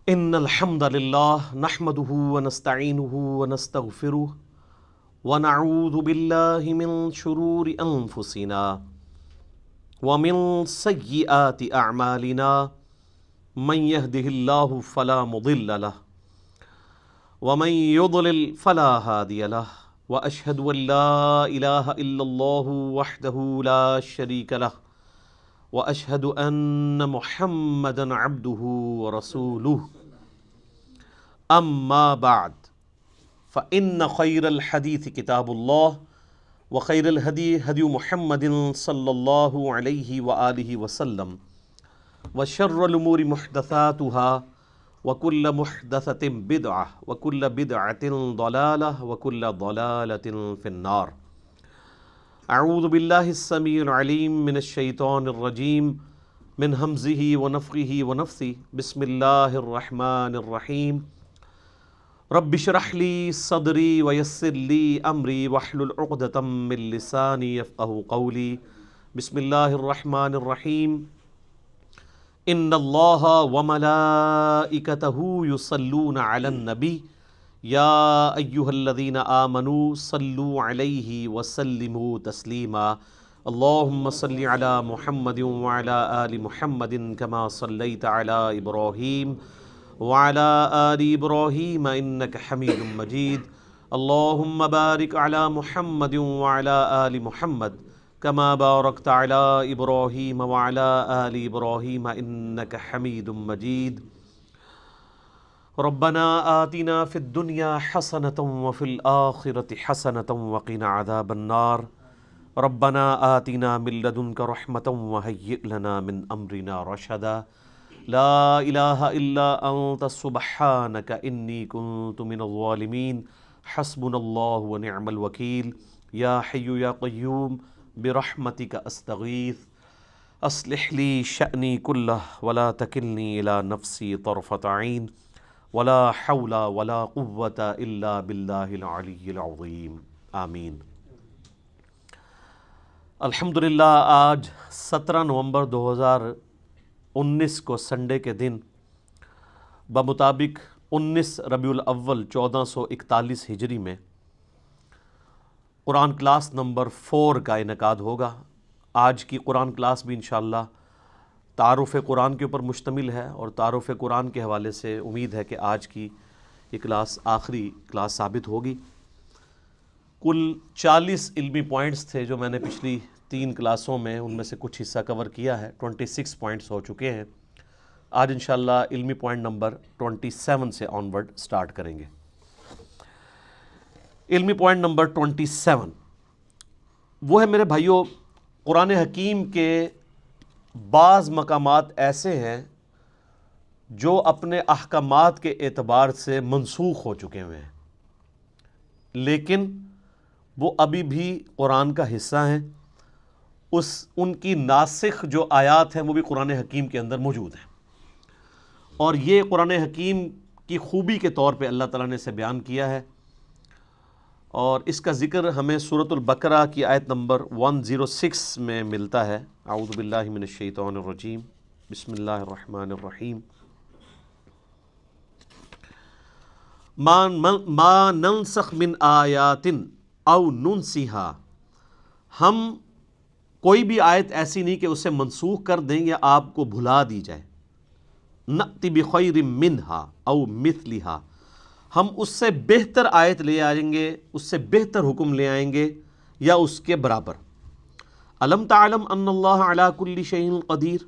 ان الحمد للہ نحمده ونستعینه ونستغفره ونعوذ باللہ من شرور انفسنا ومن سیئات اعمالنا من يهده اللہ فلا مضل له ومن يضلل فلا هادی له واشهد ان لا الہ الا اللہ وحدہ لا شریک له واشهد ان محمدا عبده ورسوله اما بعد فان خیر الحدیث کتاب اللہ وخیر الہدی ہدی محمد صلی اللہ علیہ وآلہ وسلم وشر الامور محدثاتها وکل محدثۃ بدعہ وکل بدعۃ ضلالہ وکل ضلالۃ فی النار۔ اعوذ باللہ السمیع العلیم من الشیطان الرجیم من ہمزہ ونفخہ ونفثہ بسم اللہ الرحمن الرحیم رب اشرح لی صدری ویسر لی امری واحلل عقدۃ من لسانی یفقہوا قولی۔ بسم اللہ الرحمن الرحیم ان اللہ وملائکتہ یصلون علی النبی یا ایہا الذین آمنوا صلوا علیہ وسلموا تسلیما۔ اللہم صل علی محمد وعلی آل محمد کما صلیت علی ابراہیم وعلی آل ابراہیم انک حمید مجید۔ اللہم بارک علی محمد وعلی آل محمد کما بارکت علی ابراہیم وعلی آل ابراہیم انک حمید مجید۔ ربنا آتنا فی الدنیا حسنۃ وفی الآخرۃ حسنۃ وقنا عذاب النار۔ ربنا آتنا من لدنک رحمۃ وہیئ لنا من امرنا رشدا۔ لا الہ الا انت سبحانک انی کنت من الظالمین۔ حسبنا اللہ ونعم الوکیل۔ یا حی یا قیوم برحمتک استغیث اصلح لی شأنی کلہ ولا تکلنی الی نفسی طرفۃ عین ولا حول ولا قوة الا باللہ العلی العظیم آمین۔ الحمدللہ آج 17 نومبر 2019 کو سنڈے کے دن بمطابق 19 ربیع الاول 1441 ہجری میں قرآن کلاس نمبر 4 کا انعقاد ہوگا۔ آج کی قرآن کلاس بھی انشاءاللہ تعارف قرآن کے اوپر مشتمل ہے، اور تعارف قرآن کے حوالے سے امید ہے کہ آج کی یہ کلاس آخری کلاس ثابت ہوگی۔ کل 40 علمی پوائنٹس تھے جو میں نے پچھلی 3 کلاسوں میں ان میں سے کچھ حصہ کور کیا ہے، 26 پوائنٹس ہو چکے ہیں۔ آج انشاءاللہ علمی پوائنٹ نمبر 27 سے آن ورڈ سٹارٹ کریں گے۔ علمی پوائنٹ نمبر 27 وہ ہے میرے بھائیوں، قرآن حکیم کے بعض مقامات ایسے ہیں جو اپنے احکامات کے اعتبار سے منسوخ ہو چکے ہوئے ہیں، لیکن وہ ابھی بھی قرآن کا حصہ ہیں۔ ان کی ناسخ جو آیات ہیں وہ بھی قرآن حکیم کے اندر موجود ہیں، اور یہ قرآن حکیم کی خوبی کے طور پہ اللہ تعالیٰ نے اسے بیان کیا ہے، اور اس کا ذکر ہمیں سورۃ البقرہ کی آیت نمبر 106 میں ملتا ہے۔ اعوذ باللہ من الشیطان الرجیم بسم اللہ الرحمن الرحیم ما ننسخ من آیات او ننسیہا، ہم کوئی بھی آیت ایسی نہیں کہ اسے منسوخ کر دیں یا آپ کو بھلا دی جائے۔ نأتی بخیر منہا او مثلہا، ہم اس سے بہتر آیت لے آئیں گے، اس سے بہتر حکم لے آئیں گے یا اس کے برابر۔ الم تعلم ان اللہ علی کل شیء قدیر،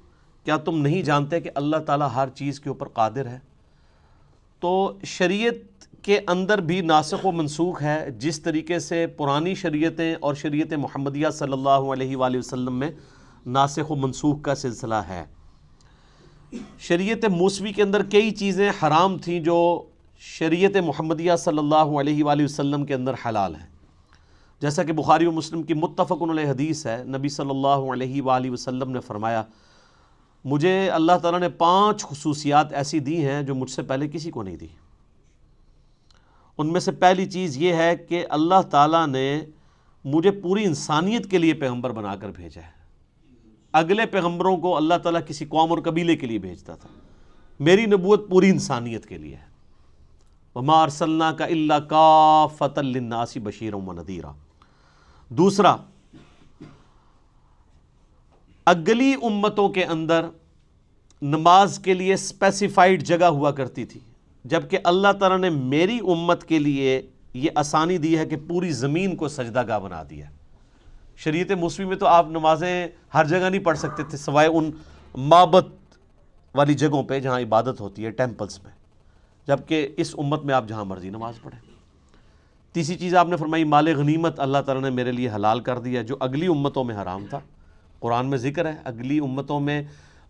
کیا تم نہیں جانتے کہ اللہ تعالیٰ ہر چیز کے اوپر قادر ہے؟ تو شریعت کے اندر بھی ناسخ و منسوخ ہے، جس طریقے سے پرانی شریعتیں اور شریعت محمدیہ صلی اللہ علیہ وآلہ وسلم میں ناسخ و منسوخ کا سلسلہ ہے۔ شریعت موسوی کے اندر کئی چیزیں حرام تھیں جو شریعت محمدیہ صلی اللہ علیہ وآلہ وسلم کے اندر حلال ہے، جیسا کہ بخاری و مسلم کی متفق علیہ حدیث ہے۔ نبی صلی اللہ علیہ وآلہ وسلم نے فرمایا، مجھے اللہ تعالیٰ نے 5 خصوصیات ایسی دی ہیں جو مجھ سے پہلے کسی کو نہیں دی۔ ان میں سے پہلی چیز یہ ہے کہ اللہ تعالیٰ نے مجھے پوری انسانیت کے لیے پیغمبر بنا کر بھیجا ہے۔ اگلے پیغمبروں کو اللہ تعالیٰ کسی قوم اور قبیلے کے لیے بھیجتا تھا، میری نبوت پوری انسانیت کے لیے ہے. وما ارسلناک الا کافۃ للناس بشیرا ونذیرا. دوسرا، اگلی امتوں کے اندر نماز کے لیے اسپیسیفائڈ جگہ ہوا کرتی تھی، جبکہ اللہ تعالیٰ نے میری امت کے لیے یہ آسانی دی ہے کہ پوری زمین کو سجدہ گاہ بنا دیا. شریعت موسوی میں تو آپ نمازیں ہر جگہ نہیں پڑھ سکتے تھے سوائے ان معبد والی جگہوں پہ جہاں عبادت ہوتی ہے، ٹیمپلز میں، جبکہ اس امت میں آپ جہاں مرضی نماز پڑھیں. تیسری چیز آپ نے فرمائی مال غنیمت اللہ تعالیٰ نے میرے لیے حلال کر دیا جو اگلی امتوں میں حرام تھا. قرآن میں ذکر ہے اگلی امتوں میں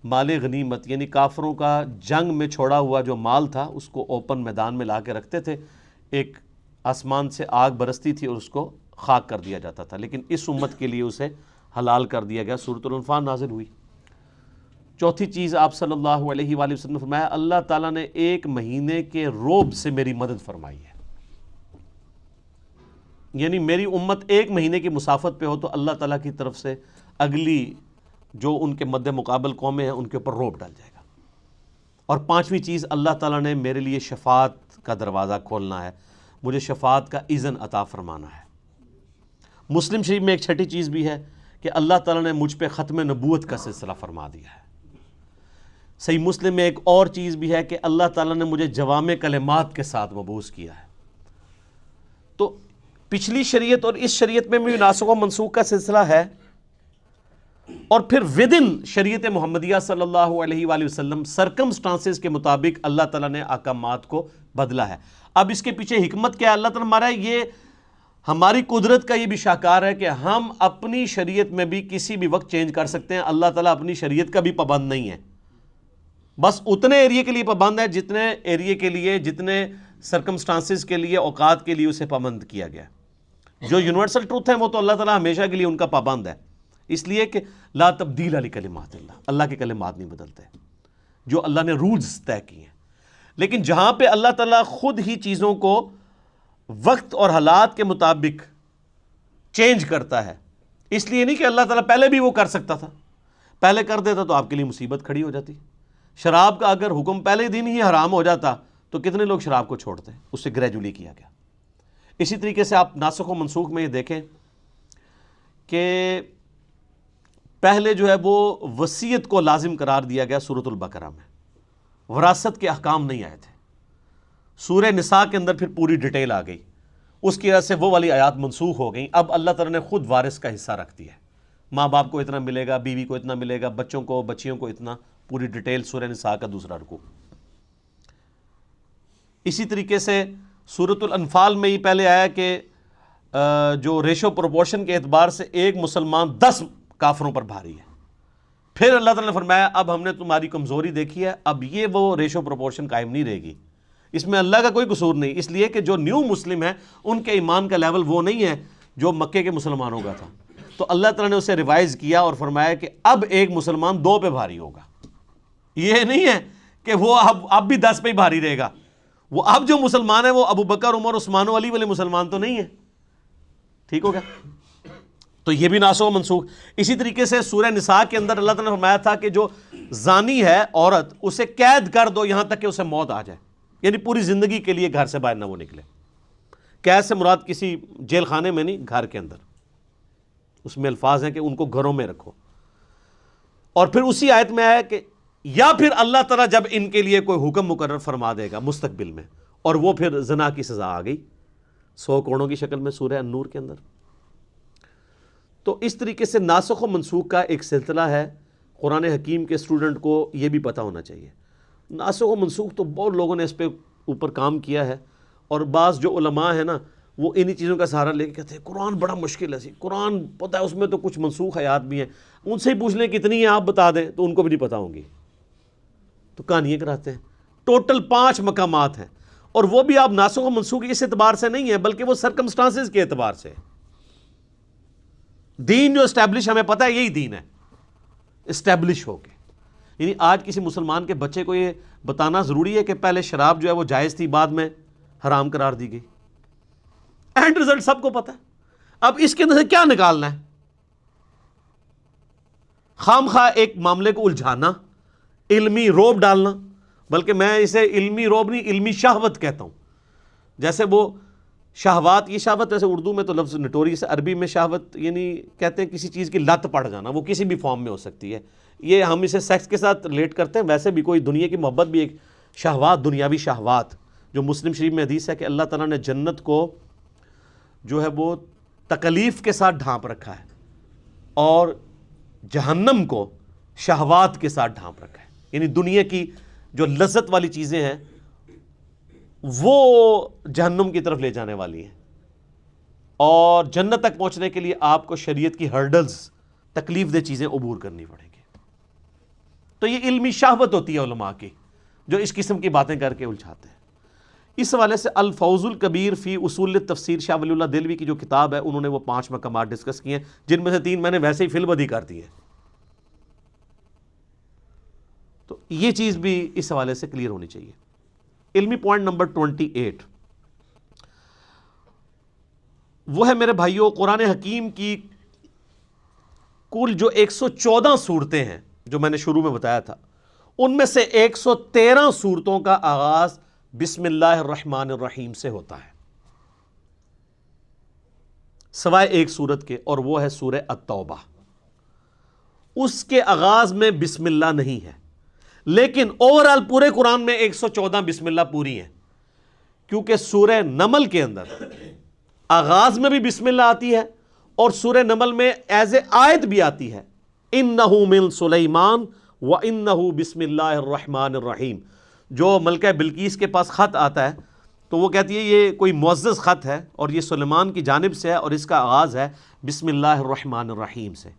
مال غنیمت یعنی کافروں کا جنگ میں چھوڑا ہوا جو مال تھا اس کو اوپن میدان میں لا کے رکھتے تھے، ایک آسمان سے آگ برستی تھی اور اس کو خاک کر دیا جاتا تھا، لیکن اس امت کے لیے اسے حلال کر دیا گیا. سورۃ الانفال نازل ہوئی. چوتھی چیز آپ صلی اللہ علیہ وآلہ وسلم نے فرمایا اللہ تعالیٰ نے ایک مہینے کے روب سے میری مدد فرمائی ہے. یعنی میری امت ایک مہینے کی مسافت پہ ہو تو اللہ تعالیٰ کی طرف سے اگلی جو ان کے مد مقابل قومیں ہیں ان کے اوپر روب ڈال جائے گا. اور پانچویں چیز اللہ تعالیٰ نے میرے لیے شفاعت کا دروازہ کھولنا ہے، مجھے شفاعت کا اذن عطا فرمانا ہے. مسلم شریف میں ایک چھٹی چیز بھی ہے کہ اللہ تعالیٰ نے مجھ پہ ختم نبوت کا سلسلہ فرما دیا ہے. صحیح مسلم میں ایک اور چیز بھی ہے کہ اللہ تعالیٰ نے مجھے جوامع کلمات کے ساتھ مبعوث کیا ہے. تو پچھلی شریعت اور اس شریعت میں بھی ناسخ و منسوخ کا سلسلہ ہے، اور پھر ودن شریعت محمدیہ صلی اللہ علیہ وآلہ وسلم سرکمسٹانسز کے مطابق اللہ تعالیٰ نے احکامات کو بدلا ہے. اب اس کے پیچھے حکمت کیا ہے اللہ تعالیٰ ہمارا یہ ہماری قدرت کا یہ بھی شاہکار ہے کہ ہم اپنی شریعت میں بھی کسی بھی وقت چینج کر سکتے ہیں. اللہ تعالیٰ اپنی شریعت کا بھی پابند نہیں ہے، بس اتنے ایریے کے لیے پابند ہے جتنے ایریے کے لیے، جتنے سرکمسٹانسز کے لیے، اوقات کے لیے اسے پابند کیا گیا. جو یونیورسل ٹروتھ ہیں وہ تو اللہ تعالیٰ ہمیشہ کے لیے ان کا پابند ہے، اس لیے کہ لا تبدیل لکلمات اللہ، اللہ کے کلمات نہیں بدلتے جو اللہ نے رولز طے کیے ہیں. لیکن جہاں پہ اللہ تعالیٰ خود ہی چیزوں کو وقت اور حالات کے مطابق چینج کرتا ہے، اس لیے نہیں کہ اللہ تعالیٰ پہلے بھی وہ کر سکتا تھا، پہلے کر دیتا تو آپ کے لیے مصیبت کھڑی ہو جاتی. شراب کا اگر حکم پہلے دن ہی حرام ہو جاتا تو کتنے لوگ شراب کو چھوڑتے، اس سے گریجولی کیا گیا. اسی طریقے سے آپ ناسخ و منسوخ میں یہ دیکھیں کہ پہلے جو ہے وہ وصیت کو لازم قرار دیا گیا سورۃ البقرہ میں، وراثت کے احکام نہیں آئے تھے. سورہ نساء کے اندر پھر پوری ڈیٹیل آ گئی، اس کی وجہ سے وہ والی آیات منسوخ ہو گئیں. اب اللہ تعالیٰ نے خود وارث کا حصہ رکھ دیا ہے، ماں باپ کو اتنا ملے گا، بیوی کو اتنا ملے گا، بچوں کو بچیوں کو اتنا، پوری ڈیٹیل سورہ نساء کا دوسرا رکوع. اسی طریقے سے سورۃ الانفال میں ہی پہلے آیا کہ جو ریشو پروپورشن کے اعتبار سے ایک مسلمان 10 کافروں پر بھاری ہے. پھر اللہ تعالیٰ نے فرمایا اب ہم نے تمہاری کمزوری دیکھی ہے، اب یہ وہ ریشو پروپورشن قائم نہیں رہے گی. اس میں اللہ کا کوئی قصور نہیں، اس لیے کہ جو نیو مسلم ہیں ان کے ایمان کا لیول وہ نہیں ہے جو مکے کے مسلمانوں کا تھا. تو اللہ تعالیٰ نے اسے ریوائز کیا اور فرمایا کہ اب ایک مسلمان 2 پہ بھاری ہوگا. یہ نہیں ہے کہ وہ اب بھی 10 پہ ہی بھاری رہے گا. وہ اب جو مسلمان ہیں وہ ابو بکر، عمر، عثمان و علی والے مسلمان تو نہیں ہیں. ٹھیک ہو گیا؟ تو یہ بھی ناسخ و منسوخ. اسی طریقے سے سورہ نساء کے اندر اللہ تعالیٰ نے فرمایا تھا کہ جو زانی ہے عورت اسے قید کر دو یہاں تک کہ اسے موت آ جائے، یعنی پوری زندگی کے لیے گھر سے باہر نہ وہ نکلے. قید سے مراد کسی جیل خانے میں نہیں، گھر کے اندر. اس میں الفاظ ہیں کہ ان کو گھروں میں رکھو. اور پھر اسی آیت میں آیا کہ یا پھر اللہ تعالیٰ جب ان کے لیے کوئی حکم مقرر فرما دے گا مستقبل میں، اور وہ پھر زنا کی سزا آ گئی 100 کوڑوں کی شکل میں سورہ النور کے اندر. تو اس طریقے سے ناسخ و منسوخ کا ایک سلسلہ ہے. قرآن حکیم کے اسٹوڈنٹ کو یہ بھی پتہ ہونا چاہیے. ناسخ و منسوخ تو بہت لوگوں نے اس پہ اوپر کام کیا ہے، اور بعض جو علماء ہیں نا وہ انہی چیزوں کا سہارا لے کے کہتے ہیں قرآن بڑا مشکل ہے. قرآن پتہ ہے اس میں تو کچھ منسوخ آیات بھی ہیں، ان سے ہی پوچھ لیں کتنی ہیں آپ بتا دیں تو ان کو بھی نہیں پتہ ہوں گی. تو کہانیاں کراتے ہیں. ٹوٹل 5 مقامات ہیں، اور وہ بھی آپ ناسخ و منسوخ اس اعتبار سے نہیں ہے بلکہ وہ سرکمسٹانسز کے اعتبار سے. دین جو اسٹیبلش ہمیں پتہ ہے یہی دین ہے، اسٹیبلش ہو کے. یعنی آج کسی مسلمان کے بچے کو یہ بتانا ضروری ہے کہ پہلے شراب جو ہے وہ جائز تھی، بعد میں حرام قرار دی گئی. اینڈ رزلٹ سب کو پتہ ہے. اب اس کے اندر سے کیا نکالنا ہے؟ خام خواہ ایک معاملے کو الجھانا، علمی روب ڈالنا، بلکہ میں اسے علمی رعب نہیں، علمی شہوت کہتا ہوں. جیسے وہ شہوات، یہ شہوت ایسے اردو میں تو لفظ نٹوریس، عربی میں شہوت یعنی کہتے ہیں کسی چیز کی لت پڑ جانا، وہ کسی بھی فارم میں ہو سکتی ہے. یہ ہم اسے سیکس کے ساتھ ریلیٹ کرتے ہیں، ویسے بھی کوئی دنیا کی محبت بھی ایک شہوات، دنیاوی شہوات. جو مسلم شریف میں حدیث ہے کہ اللہ تعالیٰ نے جنت کو جو ہے وہ تکلیف کے ساتھ ڈھانپ رکھا ہے اور جہنم کو شہوات کے ساتھ ڈھانپ رکھا ہے. یعنی دنیا کی جو لذت والی چیزیں ہیں وہ جہنم کی طرف لے جانے والی ہیں، اور جنت تک پہنچنے کے لیے آپ کو شریعت کی ہرڈلز، تکلیف دہ چیزیں عبور کرنی پڑیں گی. تو یہ علمی شہوت ہوتی ہے علماء کی، جو اس قسم کی باتیں کر کے الجھاتے ہیں. اس حوالے سے الفوز الکبیر فی اصول تفسیر شاہ ولی اللہ دہلوی کی جو کتاب ہے، انہوں نے وہ 5 مقامات ڈسکس کیے ہیں، جن میں سے 3 میں نے ویسے ہی فی البدی کر دی ہے. تو یہ چیز بھی اس حوالے سے کلیئر ہونی چاہیے. علمی پوائنٹ نمبر 28 وہ ہے میرے بھائیوں، قرآن حکیم کی کل جو 114 صورتیں ہیں جو میں نے شروع میں بتایا تھا، ان میں سے 113 صورتوں کا آغاز بسم اللہ الرحمن الرحیم سے ہوتا ہے، سوائے ایک صورت کے، اور وہ ہے سورہ التوبہ. اس کے آغاز میں بسم اللہ نہیں ہے، لیکن اوورال پورے قرآن میں 114 بسم اللہ پوری ہیں، کیونکہ سورہ نمل کے اندر آغاز میں بھی بسم اللہ آتی ہے، اور سورہ نمل میں ایز اے آیت بھی آتی ہے، اِنَّهُ مِن سُلَيْمَانَ وَإِنَّهُ بسم اللہ الرحمن الرحیم. جو ملکہ بلقیس کے پاس خط آتا ہے تو وہ کہتی ہے یہ کوئی معزز خط ہے اور یہ سلیمان کی جانب سے ہے، اور اس کا آغاز ہے بسم اللہ الرحمن الرحیم سے.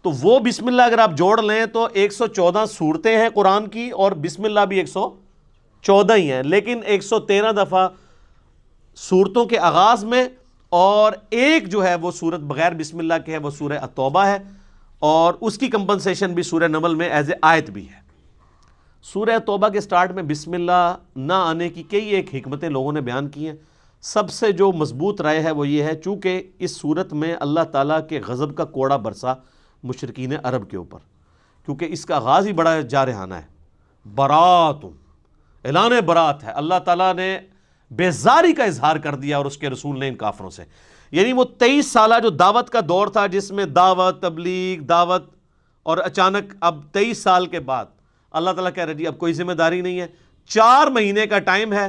تو وہ بسم اللہ اگر آپ جوڑ لیں تو 114 صورتیں ہیں قرآن کی، اور بسم اللہ بھی 114 ہی ہیں، لیکن 113 دفعہ صورتوں کے آغاز میں، اور ایک جو ہے وہ صورت بغیر بسم اللہ کے ہے، وہ سورہ التوبہ ہے، اور اس کی کمپنسیشن بھی سورہ نمل میں ایز اے آیت بھی ہے. سورہ توبہ کے سٹارٹ میں بسم اللہ نہ آنے کی کئی ایک حکمتیں لوگوں نے بیان کی ہیں. سب سے جو مضبوط رائے ہے وہ یہ ہے، چونکہ اس صورت میں اللہ تعالیٰ کے غضب کا کوڑا برسا مشرکین عرب کے اوپر، کیونکہ اس کا آغاز ہی بڑا جارحانہ ہے. برات، اعلان برات ہے، اللہ تعالیٰ نے بیزاری کا اظہار کر دیا اور اس کے رسول نے ان کافروں سے. یعنی وہ 23 سالہ جو دعوت کا دور تھا، جس میں دعوت، تبلیغ، دعوت، اور اچانک اب 23 سال کے بعد اللہ تعالیٰ کہہ رہے جی اب کوئی ذمہ داری نہیں ہے، 4 مہینے کا ٹائم ہے،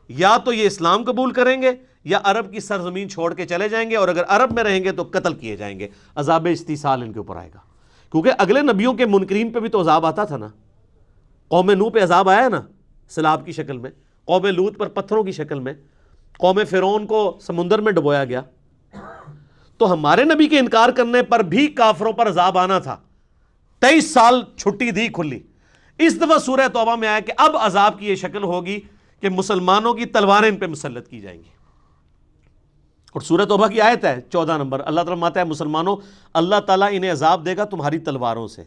یا تو یہ اسلام قبول کریں گے یا عرب کی سرزمین چھوڑ کے چلے جائیں گے، اور اگر عرب میں رہیں گے تو قتل کیے جائیں گے. عذاب استیصال ان کے اوپر آئے گا، کیونکہ اگلے نبیوں کے منکرین پہ بھی تو عذاب آتا تھا نا. قوم نوح پہ عذاب آیا نا سیلاب کی شکل میں، قوم لوط پر پتھروں کی شکل میں، قوم فرعون کو سمندر میں ڈبویا گیا. تو ہمارے نبی کے انکار کرنے پر بھی کافروں پر عذاب آنا تھا. 23 سال چھٹی دی کھلی. اس دفعہ سورہ توبہ میں آیا کہ اب عذاب کی یہ شکل ہوگی کہ مسلمانوں کی تلواریں ان پہ مسلط کی جائیں گی. اور سورہ توبہ کی آیت ہے 14 نمبر، اللہ تعالیٰ فرماتا ہے مسلمانوں اللہ تعالیٰ انہیں عذاب دے گا تمہاری تلواروں سے.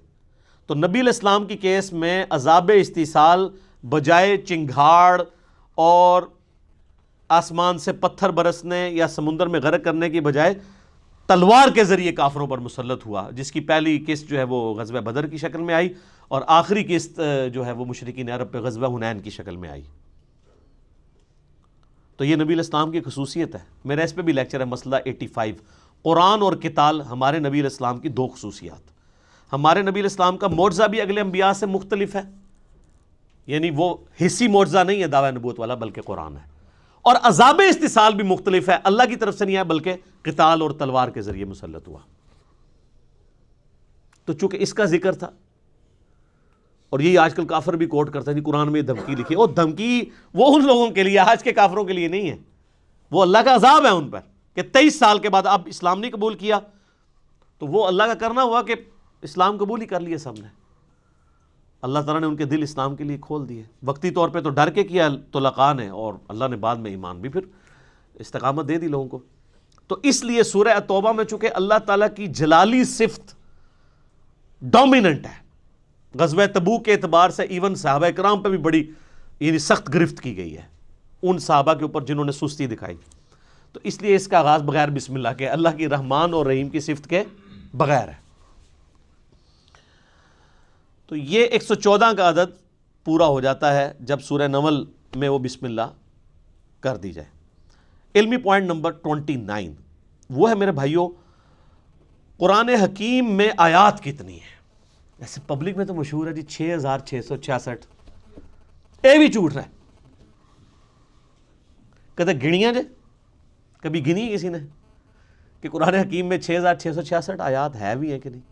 تو نبی علیہ السلام کی کیس میں عذاب استیصال بجائے چنگھاڑ اور آسمان سے پتھر برسنے یا سمندر میں غرق کرنے کی بجائے تلوار کے ذریعے کافروں پر مسلط ہوا، جس کی پہلی قسط جو ہے وہ غزوہ بدر کی شکل میں آئی، اور آخری قسط جو ہے وہ مشرکین عرب پہ غزوہ حنین کی شکل میں آئی. تو یہ نبی علیہ السلام کی خصوصیت ہے. میرا اس پہ بھی لیکچر ہے، مسئلہ 85، قرآن اور قتال ہمارے نبی علیہ السلام کی 2 خصوصیات. ہمارے نبی علیہ السلام کا معجزہ بھی اگلے انبیاء سے مختلف ہے، یعنی وہ حصی معجزہ نہیں ہے دعوی نبوت والا، بلکہ قرآن ہے. اور عذاب استیصال بھی مختلف ہے، اللہ کی طرف سے نہیں ہے بلکہ قتال اور تلوار کے ذریعے مسلط ہوا. تو چونکہ اس کا ذکر تھا، اور یہی آج کل کافر بھی کوٹ کرتا ہے جی قرآن میں دھمکی لکھی، اور دھمکی وہ ان لوگوں کے لیے، آج کے کافروں کے لیے نہیں ہے، وہ اللہ کا عذاب ہے ان پر کہ 23 سال کے بعد اب اسلام نہیں قبول کیا. تو وہ اللہ کا کرنا ہوا کہ اسلام قبول ہی کر لیے سب نے. اللہ تعالیٰ نے ان کے دل اسلام کے لیے کھول دیے، وقتی طور پہ تو ڈر کے کیا تو لقاء نے، اور اللہ نے بعد میں ایمان بھی پھر استقامت دے دی لوگوں کو. تو اس لیے سورہ توبہ میں چونکہ اللہ تعالیٰ کی جلالی صفت ڈومیننٹ ہے، غزوہ تبوک کے اعتبار سے ایون صحابہ کرام پہ بھی بڑی یعنی سخت گرفت کی گئی ہے ان صحابہ کے اوپر جنہوں نے سستی دکھائی. تو اس لیے اس کا آغاز بغیر بسم اللہ کے، اللہ کی رحمان اور رحیم کی صفت کے بغیر ہے. تو یہ 114 کا عدد پورا ہو جاتا ہے جب سورہ نمل میں وہ بسم اللہ کر دی جائے۔ علمی پوائنٹ نمبر 29 وہ ہے میرے بھائیوں، قرآن حکیم میں آیات کتنی ہیں؟ ایسے پبلک میں تو مشہور ہے جی 6666، اے بھی جھوٹ رہا ہے، کہتے گنیاں جے، کبھی گنی کسی نے کہ قرآن حکیم میں 6666 آیات ہے بھی ہیں کہ نہیں؟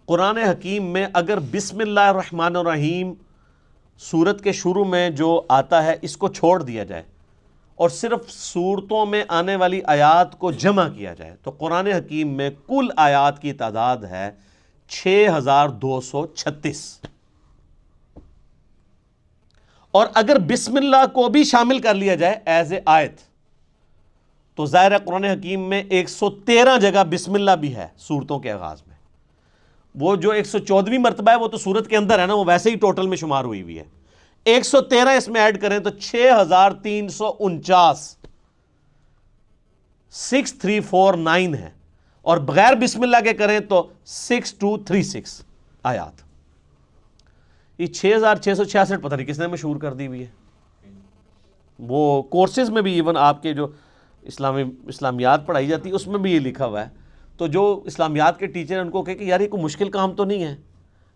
قرآن حکیم میں اگر بسم اللہ الرحمن الرحیم سورت کے شروع میں جو آتا ہے اس کو چھوڑ دیا جائے اور صرف سورتوں میں آنے والی آیات کو جمع کیا جائے تو قرآن حکیم میں کل آیات کی تعداد ہے 6236۔ اور اگر بسم اللہ کو بھی شامل کر لیا جائے ایز اے آیت تو ظاہر ہے قرآن حکیم میں 113 جگہ بسم اللہ بھی ہے سورتوں کے آغاز میں۔ وہ جو 114ویں مرتبہ ہے وہ تو سورت کے اندر ہے نا، وہ ویسے ہی ٹوٹل میں شمار ہوئی ہوئی ہے، 113 اس میں ایڈ کریں تو 6349 6349 ہے، اور بغیر بسم اللہ کے کریں تو 6236 آیات۔ یہ 6666 پتہ نہیں کس نے مشہور کر دی ہوئی ہے۔ وہ کورسز میں بھی ایون آپ کے جو اسلامیات پڑھائی جاتی ہے اس میں بھی یہ لکھا ہوا ہے، تو جو اسلامیات کے ٹیچر ہیں ان کو کہے کہ یار یہ کوئی مشکل کام تو نہیں ہے،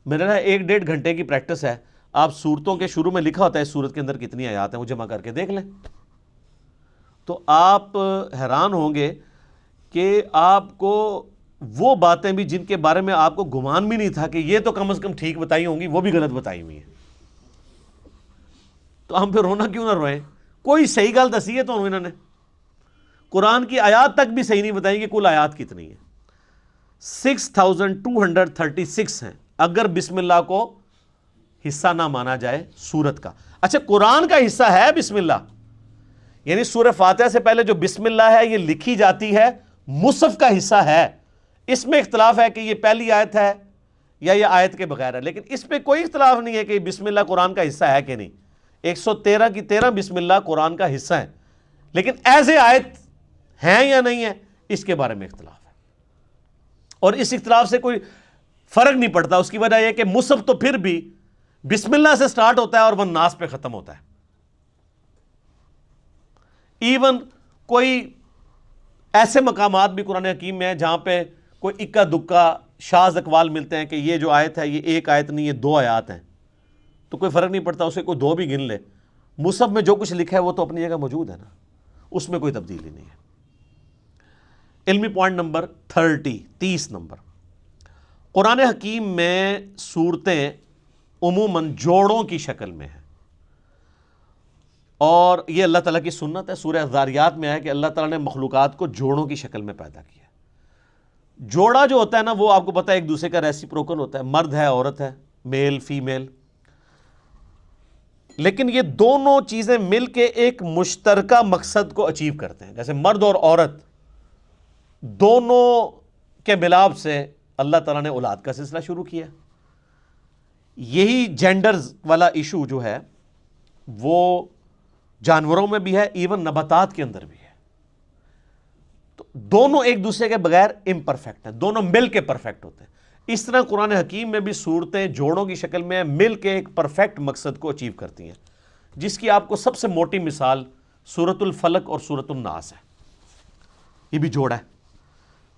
میرے نا 1-1.5 گھنٹے کی پریکٹس ہے، آپ سورتوں کے شروع میں لکھا ہوتا ہے سورت کے اندر کتنی آیات ہیں وہ جمع کر کے دیکھ لیں، تو آپ حیران ہوں گے کہ آپ کو وہ باتیں بھی جن کے بارے میں آپ کو گمان بھی نہیں تھا کہ یہ تو کم از کم ٹھیک بتائی ہوں گی، وہ بھی غلط بتائی ہوئی ہیں۔ تو ہم پھر رونا کیوں نہ روئیں؟ کوئی صحیح گل دسی ہے تو انہوں نے قرآن کی آیات تک بھی صحیح نہیں بتائیں کہ کل آیات کتنی ہیں، 6236 ہیں اگر بسم اللہ کو حصہ نہ مانا جائے سورت کا۔ اچھا قرآن کا حصہ ہے بسم اللہ، یعنی سورہ فاتحہ سے پہلے جو بسم اللہ ہے یہ لکھی جاتی ہے، مصحف کا حصہ ہے۔ اس میں اختلاف ہے کہ یہ پہلی آیت ہے یا یہ آیت کے بغیر ہے، لیکن اس پہ کوئی اختلاف نہیں ہے کہ بسم اللہ قرآن کا حصہ ہے کہ نہیں۔ 113 کی 13 بسم اللہ قرآن کا حصہ ہے، لیکن ایز اے آیت ہیں یا نہیں ہے اس کے بارے میں اختلاف ہے، اور اس اختلاف سے کوئی فرق نہیں پڑتا۔ اس کی وجہ یہ کہ مصحف تو پھر بھی بسم اللہ سے سٹارٹ ہوتا ہے اور والناس پہ ختم ہوتا ہے۔ ایون کوئی ایسے مقامات بھی قرآن حکیم میں ہیں جہاں پہ کوئی اکا دکا شاذ اقوال ملتے ہیں کہ یہ جو آیت ہے یہ ایک آیت نہیں، یہ 2 آیات ہیں، تو کوئی فرق نہیں پڑتا، اسے کوئی 2 بھی گن لے، مصحف میں جو کچھ لکھا ہے وہ تو اپنی جگہ موجود ہے نا، اس میں کوئی تبدیلی نہیں ہے۔ علمی پوائنٹ نمبر 30 نمبر، قرآن حکیم میں صورتیں عموماً جوڑوں کی شکل میں ہیں، اور یہ اللہ تعالیٰ کی سنت ہے۔ سورہ الذاریات میں ہے کہ اللہ تعالیٰ نے مخلوقات کو جوڑوں کی شکل میں پیدا کیا۔ جوڑا جو ہوتا ہے نا وہ آپ کو پتہ ہے ایک دوسرے کا ریسیپروکل ہوتا ہے، مرد ہے عورت ہے، میل فیمیل، لیکن یہ دونوں چیزیں مل کے ایک مشترکہ مقصد کو اچیو کرتے ہیں۔ جیسے مرد اور عورت دونوں کے ملاپ سے اللہ تعالیٰ نے اولاد کا سلسلہ شروع کیا۔ یہی جینڈرز والا ایشو جو ہے وہ جانوروں میں بھی ہے، ایون نباتات کے اندر بھی ہے۔ تو دونوں ایک دوسرے کے بغیر امپرفیکٹ ہیں، دونوں مل کے پرفیکٹ ہوتے ہیں۔ اس طرح قرآن حکیم میں بھی صورتیں جوڑوں کی شکل میں مل کے ایک پرفیکٹ مقصد کو اچیو کرتی ہیں، جس کی آپ کو سب سے موٹی مثال سورۃ الفلق اور سورۃ الناس ہے۔ یہ بھی جوڑا ہے۔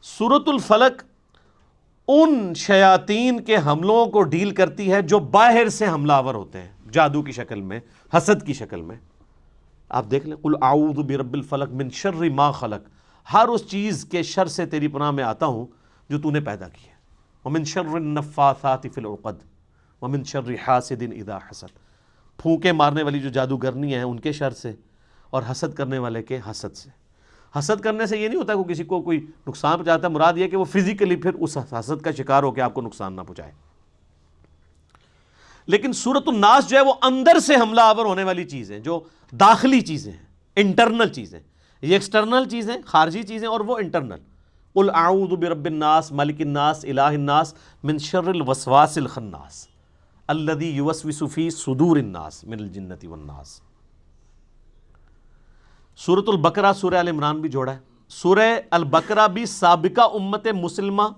سورۃ الفلق ان شیاطین کے حملوں کو ڈیل کرتی ہے جو باہر سے حملہ آور ہوتے ہیں، جادو کی شکل میں، حسد کی شکل میں۔ آپ دیکھ لیں، قل اعوذ برب الفلق من شر ما خلق، ہر اس چیز کے شر سے تیری پناہ میں آتا ہوں جو تو نے پیدا کی ہے۔ ومن شر النفاثات فی العقد ومن شر حاسد اذا حسد، پھونکے مارنے والی جو جادوگرنی ہیں ان کے شر سے، اور حسد کرنے والے کے حسد سے۔ حسد کرنے سے یہ نہیں ہوتا کہ کسی کو کوئی نقصان پہنچاتا ہے، مراد یہ کہ وہ فزیکلی پھر اس حسد کا شکار ہو کے آپ کو نقصان نہ پہنچائے۔ لیکن سورۃ الناس جو ہے وہ اندر سے حملہ آور ہونے والی چیز ہے، جو داخلی چیزیں ہیں، انٹرنل چیزیں۔ یہ ایکسٹرنل چیزیں، خارجی چیزیں، اور وہ انٹرنل۔ قل اعوذ برب الناس ملک الناس الہ الناس من شر الوسواس الخناس الذی یوسوس فی صدور الناس من الجنۃ والناس۔ سورۃ البقرہ سورہ ال عمران بھی جوڑا ہے۔ سورہ البقرہ بھی سابقہ امت مسلمہ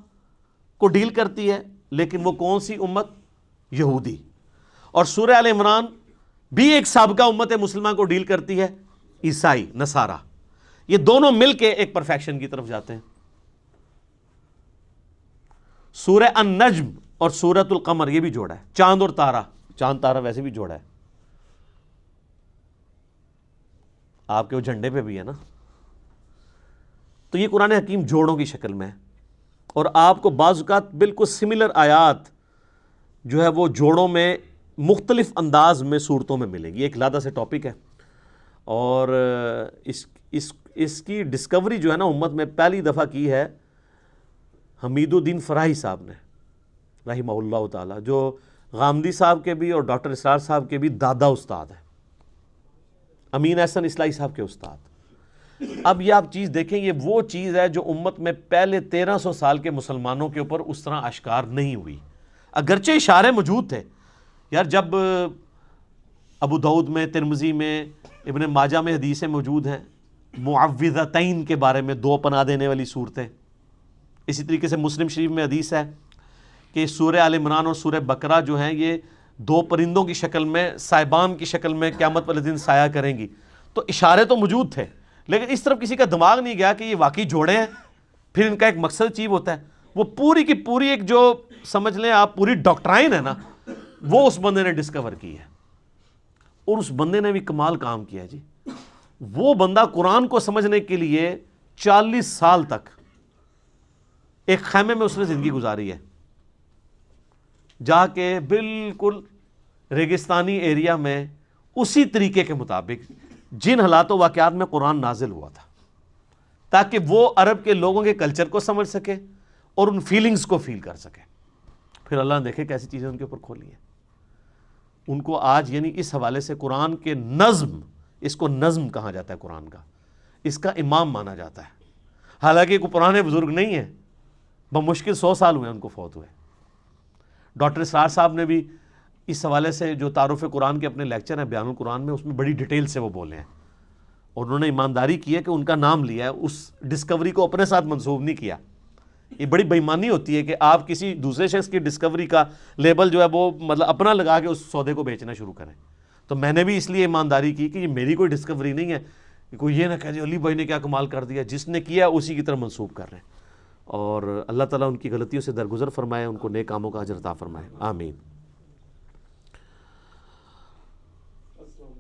کو ڈیل کرتی ہے، لیکن وہ کون سی امت؟ یہودی۔ اور سورہ آل عمران بھی ایک سابقہ امت مسلمہ کو ڈیل کرتی ہے، عیسائی نصارہ، یہ دونوں مل کے ایک پرفیکشن کی طرف جاتے ہیں۔ سورہ النجم اور سورۃ القمر یہ بھی جوڑا ہے، چاند اور تارہ، چاند تارہ ویسے بھی جوڑا ہے، آپ کے وہ جھنڈے پہ بھی ہے نا۔ تو یہ قرآن حکیم جوڑوں کی شکل میں ہے، اور آپ کو بعض اوقات بالکل سملر آیات جو ہے وہ جوڑوں میں مختلف انداز میں صورتوں میں ملیں گی۔ ایک علیحدہ سے ٹاپک ہے، اور اس کی ڈسکوری جو ہے نا امت میں پہلی دفعہ کی ہے حمید الدین فراہی صاحب نے رحمہ اللہ تعالی، جو غامدی صاحب کے بھی اور ڈاکٹر اسرار صاحب کے بھی دادا استاد ہیں، امین احسن اصلاحی صاحب کے استاد۔ اب یہ آپ چیز دیکھیں، یہ وہ چیز ہے جو امت میں پہلے 1300 سال کے مسلمانوں کے اوپر اس طرح اشکار نہیں ہوئی، اگرچہ اشارے موجود تھے۔ یار جب ابو داؤد میں، ترمذی میں، ابن ماجہ میں حدیثیں موجود ہیں معوذتین کے بارے میں، دو پناہ دینے والی صورتیں، اسی طریقے سے مسلم شریف میں حدیث ہے کہ سورہ آل عمران اور سورہ بقرہ جو ہیں یہ دو پرندوں کی شکل میں، صاحبان کی شکل میں قیامت والے دن سایہ کریں گی، تو اشارے تو موجود تھے، لیکن اس طرف کسی کا دماغ نہیں گیا کہ یہ واقعی جوڑے ہیں، پھر ان کا ایک مقصد اچیو ہوتا ہے۔ وہ پوری کی پوری ایک جو سمجھ لیں آپ پوری ڈاکٹرائن ہے نا، وہ اس بندے نے ڈسکور کی ہے، اور اس بندے نے بھی کمال کام کیا ہے جی۔ وہ بندہ قرآن کو سمجھنے کے لیے 40 سال تک ایک خیمے میں اس نے زندگی گزاری ہے، جا کے بالکل ریگستانی ایریا میں اسی طریقے کے مطابق جن حالات و واقعات میں قرآن نازل ہوا تھا، تاکہ وہ عرب کے لوگوں کے کلچر کو سمجھ سکے اور ان فیلنگز کو فیل کر سکے۔ پھر اللہ نے دیکھے کیسی چیزیں ان کے اوپر کھولی ہیں۔ ان کو آج یعنی اس حوالے سے قرآن کے نظم، اس کو نظم کہا جاتا ہے قرآن کا، اس کا امام مانا جاتا ہے، حالانکہ کوئی پرانے بزرگ نہیں ہیں، بمشکل 100 سال ہوئے ان کو فوت ہوئے۔ ڈاکٹر اسرار صاحب نے بھی اس حوالے سے جو تعارف قرآن کے اپنے لیکچر ہیں بیان القرآن میں، اس میں بڑی ڈیٹیل سے وہ بولے ہیں، اور انہوں نے ایمانداری کی ہے کہ ان کا نام لیا ہے، اس ڈسکوری کو اپنے ساتھ منسوب نہیں کیا۔ یہ بڑی بے ایمانی ہوتی ہے کہ آپ کسی دوسرے شخص کی ڈسکوری کا لیبل جو ہے وہ مطلب اپنا لگا کے اس سودے کو بیچنا شروع کریں۔ تو میں نے بھی اس لیے ایمانداری کی کہ یہ میری کوئی ڈسکوری نہیں ہے، کہ کوئی یہ نہ کہہ جی علی بھائی نے کیا کمال کر دیا، جس نے کیا اسی کی طرح منسوب کر رہے ہیں۔ اور اللہ تعالیٰ ان کی غلطیوں سے درگزر فرمائے، ان کو نیک کاموں کا اجر عطا فرمائے، آمین۔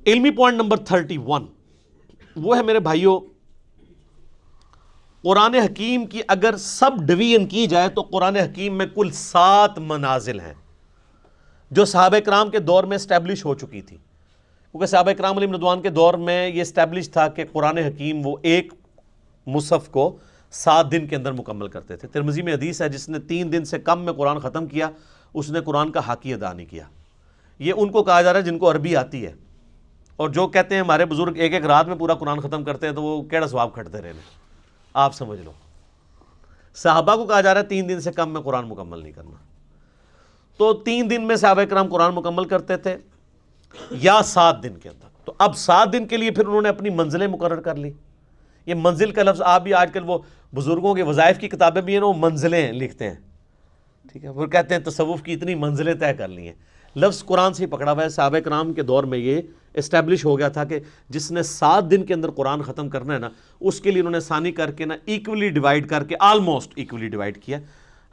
علمی پوائنٹ نمبر 31 وہ ہے میرے بھائیوں، قرآن حکیم کی اگر سب ڈویژن کی جائے تو قرآن حکیم میں کل 7 منازل ہیں جو صحابہ کرام کے دور میں اسٹیبلش ہو چکی تھی، کیونکہ صحابہ کرام علیہم رضوان کے دور میں یہ اسٹیبلش تھا کہ قرآن حکیم وہ ایک مصحف کو 7 دن کے اندر مکمل کرتے تھے۔ ترمذی میں حدیث ہے جس نے 3 دن سے کم میں قرآن ختم کیا اس نے قرآن کا حق ادا نہیں کیا۔ یہ ان کو کہا جا رہا ہے جن کو عربی آتی ہے، اور جو کہتے ہیں ہمارے بزرگ ایک رات میں پورا قرآن ختم کرتے ہیں تو وہ کیڑا ثواب کھٹتے رہنے، آپ سمجھ لو۔ صحابہ کو کہا جا رہا ہے 3 دن سے کم میں قرآن مکمل نہیں کرنا، تو 3 دن میں صحابہ کرام قرآن مکمل کرتے تھے یا 7 دن کے اندر۔ تو اب 7 دن کے لیے پھر انہوں نے اپنی منزلیں مقرر کر لی۔ یہ منزل کا لفظ آپ بھی آج کل وہ بزرگوں کے وظائف کی کتابیں بھی ہیں نا، وہ منزلیں لکھتے ہیں، ٹھیک ہے، وہ کہتے ہیں تصوف کی اتنی منزلیں طے کر لی ہیں، لفظ قرآن سے ہی پکڑا ہوا ہے۔ صحابہ کرام کے دور میں یہ اسٹیبلش ہو گیا تھا کہ جس نے 7 دن کے اندر قرآن ختم کرنا ہے نا، اس کے لیے انہوں نے ثانی کر کے نا ایکولی ڈیوائڈ کر کے، آلموسٹ ایکولی ڈیوائڈ کیا،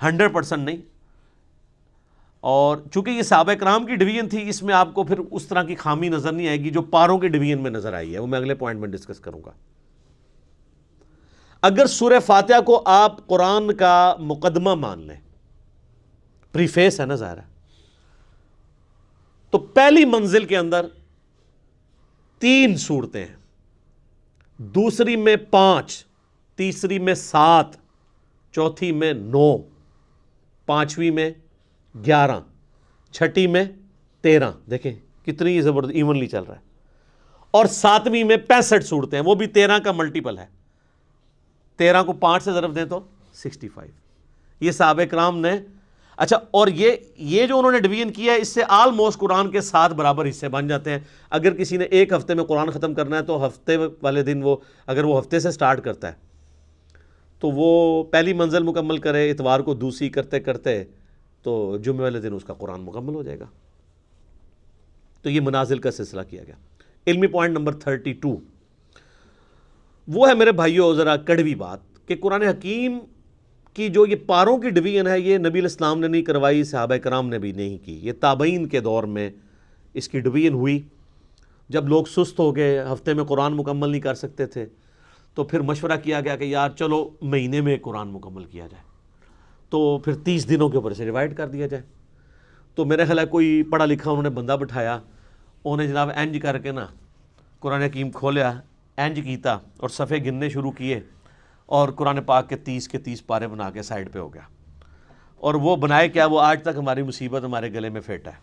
100% نہیں۔ اور چونکہ یہ صحابہ کرام کی ڈویژن تھی، اس میں آپ کو پھر اس طرح کی خامی نظر نہیں آئے گی جو پاروں کی ڈویژن میں نظر آئی ہے، وہ میں اگلے پوائنٹ میں ڈسکس کروں گا۔ اگر سورہ فاتحہ کو آپ قرآن کا مقدمہ مان لیں، پریفیس ہے نا ظاہر ہے، تو پہلی منزل کے اندر 3 صورتیں ہیں، دوسری میں 5، تیسری میں 7، چوتھی میں 9، پانچویں میں 11، چھٹی میں 13۔ دیکھیں کتنی زبردست ایونلی چل رہا ہے، اور 7ویں میں 65 صورتیں ہیں، وہ بھی 13 کا ملٹیپل ہے، 13 کو 5 سے ضرب دیں تو 65۔ یہ صحابہ کرام نے، اچھا، اور یہ جو انہوں نے ڈویژن کیا ہے، اس سے آلموسٹ قرآن کے 7 برابر حصے بن جاتے ہیں۔ اگر کسی نے ایک ہفتے میں قرآن ختم کرنا ہے تو ہفتے والے دن وہ، اگر وہ ہفتے سے سٹارٹ کرتا ہے تو وہ پہلی منزل مکمل کرے، اتوار کو دوسری کرتے کرتے تو جمعے والے دن اس کا قرآن مکمل ہو جائے گا۔ تو یہ منازل کا سلسلہ کیا گیا۔ علمی پوائنٹ نمبر 32 وہ ہے میرے بھائیوں ذرا کڑوی بات کہ قرآن حکیم کی جو یہ پاروں کی ڈویژن ہے یہ نبی علیہ السلام نے نہیں کروائی، صحابہ کرام نے بھی نہیں کی، یہ تابعین کے دور میں اس کی ڈویژن ہوئی۔ جب لوگ سست ہو گئے، ہفتے میں قرآن مکمل نہیں کر سکتے تھے، تو پھر مشورہ کیا گیا کہ یار چلو مہینے میں قرآن مکمل کیا جائے، تو پھر 30 دنوں کے اوپر سے ڈیوائڈ کر دیا جائے۔ تو میرے خیال ہے کوئی پڑھا لکھا انہوں نے بندہ بٹھایا، انہوں نے جناب اینج کر کے نا قرآن حکیم کھولیا، اینج کیتا اور صفحے گننے شروع کیے، اور قرآن پاک کے 30 پارے بنا کے سائڈ پہ ہو گیا۔ اور وہ بنائے کیا، وہ آج تک ہماری مصیبت ہمارے گلے میں پھیٹا ہے۔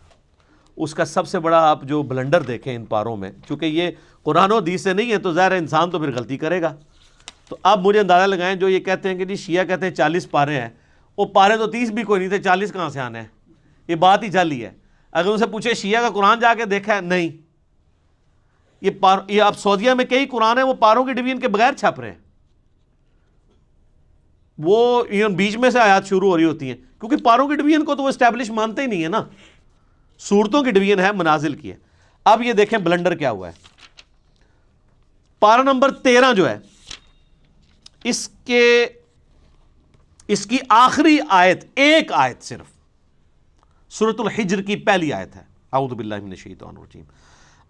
اس کا سب سے بڑا آپ جو بلنڈر دیکھیں ان پاروں میں، چونکہ یہ قرآن و حدیث سے نہیں ہے تو ظاہر ہے انسان تو پھر غلطی کرے گا۔ تو اب مجھے اندازہ لگائیں جو یہ کہتے ہیں کہ جی شیعہ کہتے ہیں 40 پارے ہیں، وہ پارے تو 30 بھی کوئی نہیں تھے، 40 کہاں سے آنے ہیں؟ یہ بات ہی جعلی ہے۔ اگر ان سے پوچھے شیعہ کا قرآن جا کے دیکھا ہے، نہیں۔ یہ اب سعودیہ میں کئی قرآن ہیں وہ پاروں کی ڈویژن کے بغیر چھپ رہے ہیں، وہ بیچ میں سے آیات شروع ہو رہی ہوتی ہیں، کیونکہ پاروں کی ڈویژن کو تو وہ اسٹیبلش مانتے ہی نہیں ہے نا، صورتوں کی ڈویژن ہے، منازل کی ہے۔ اب یہ دیکھیں بلنڈر کیا ہوا ہے۔ پارہ نمبر 13 جو ہے اس کی آخری آیت، ایک آیت صرف، سورۃ الحجر کی پہلی آیت ہے، اعوذ باللہ من الشیطان الرجیم،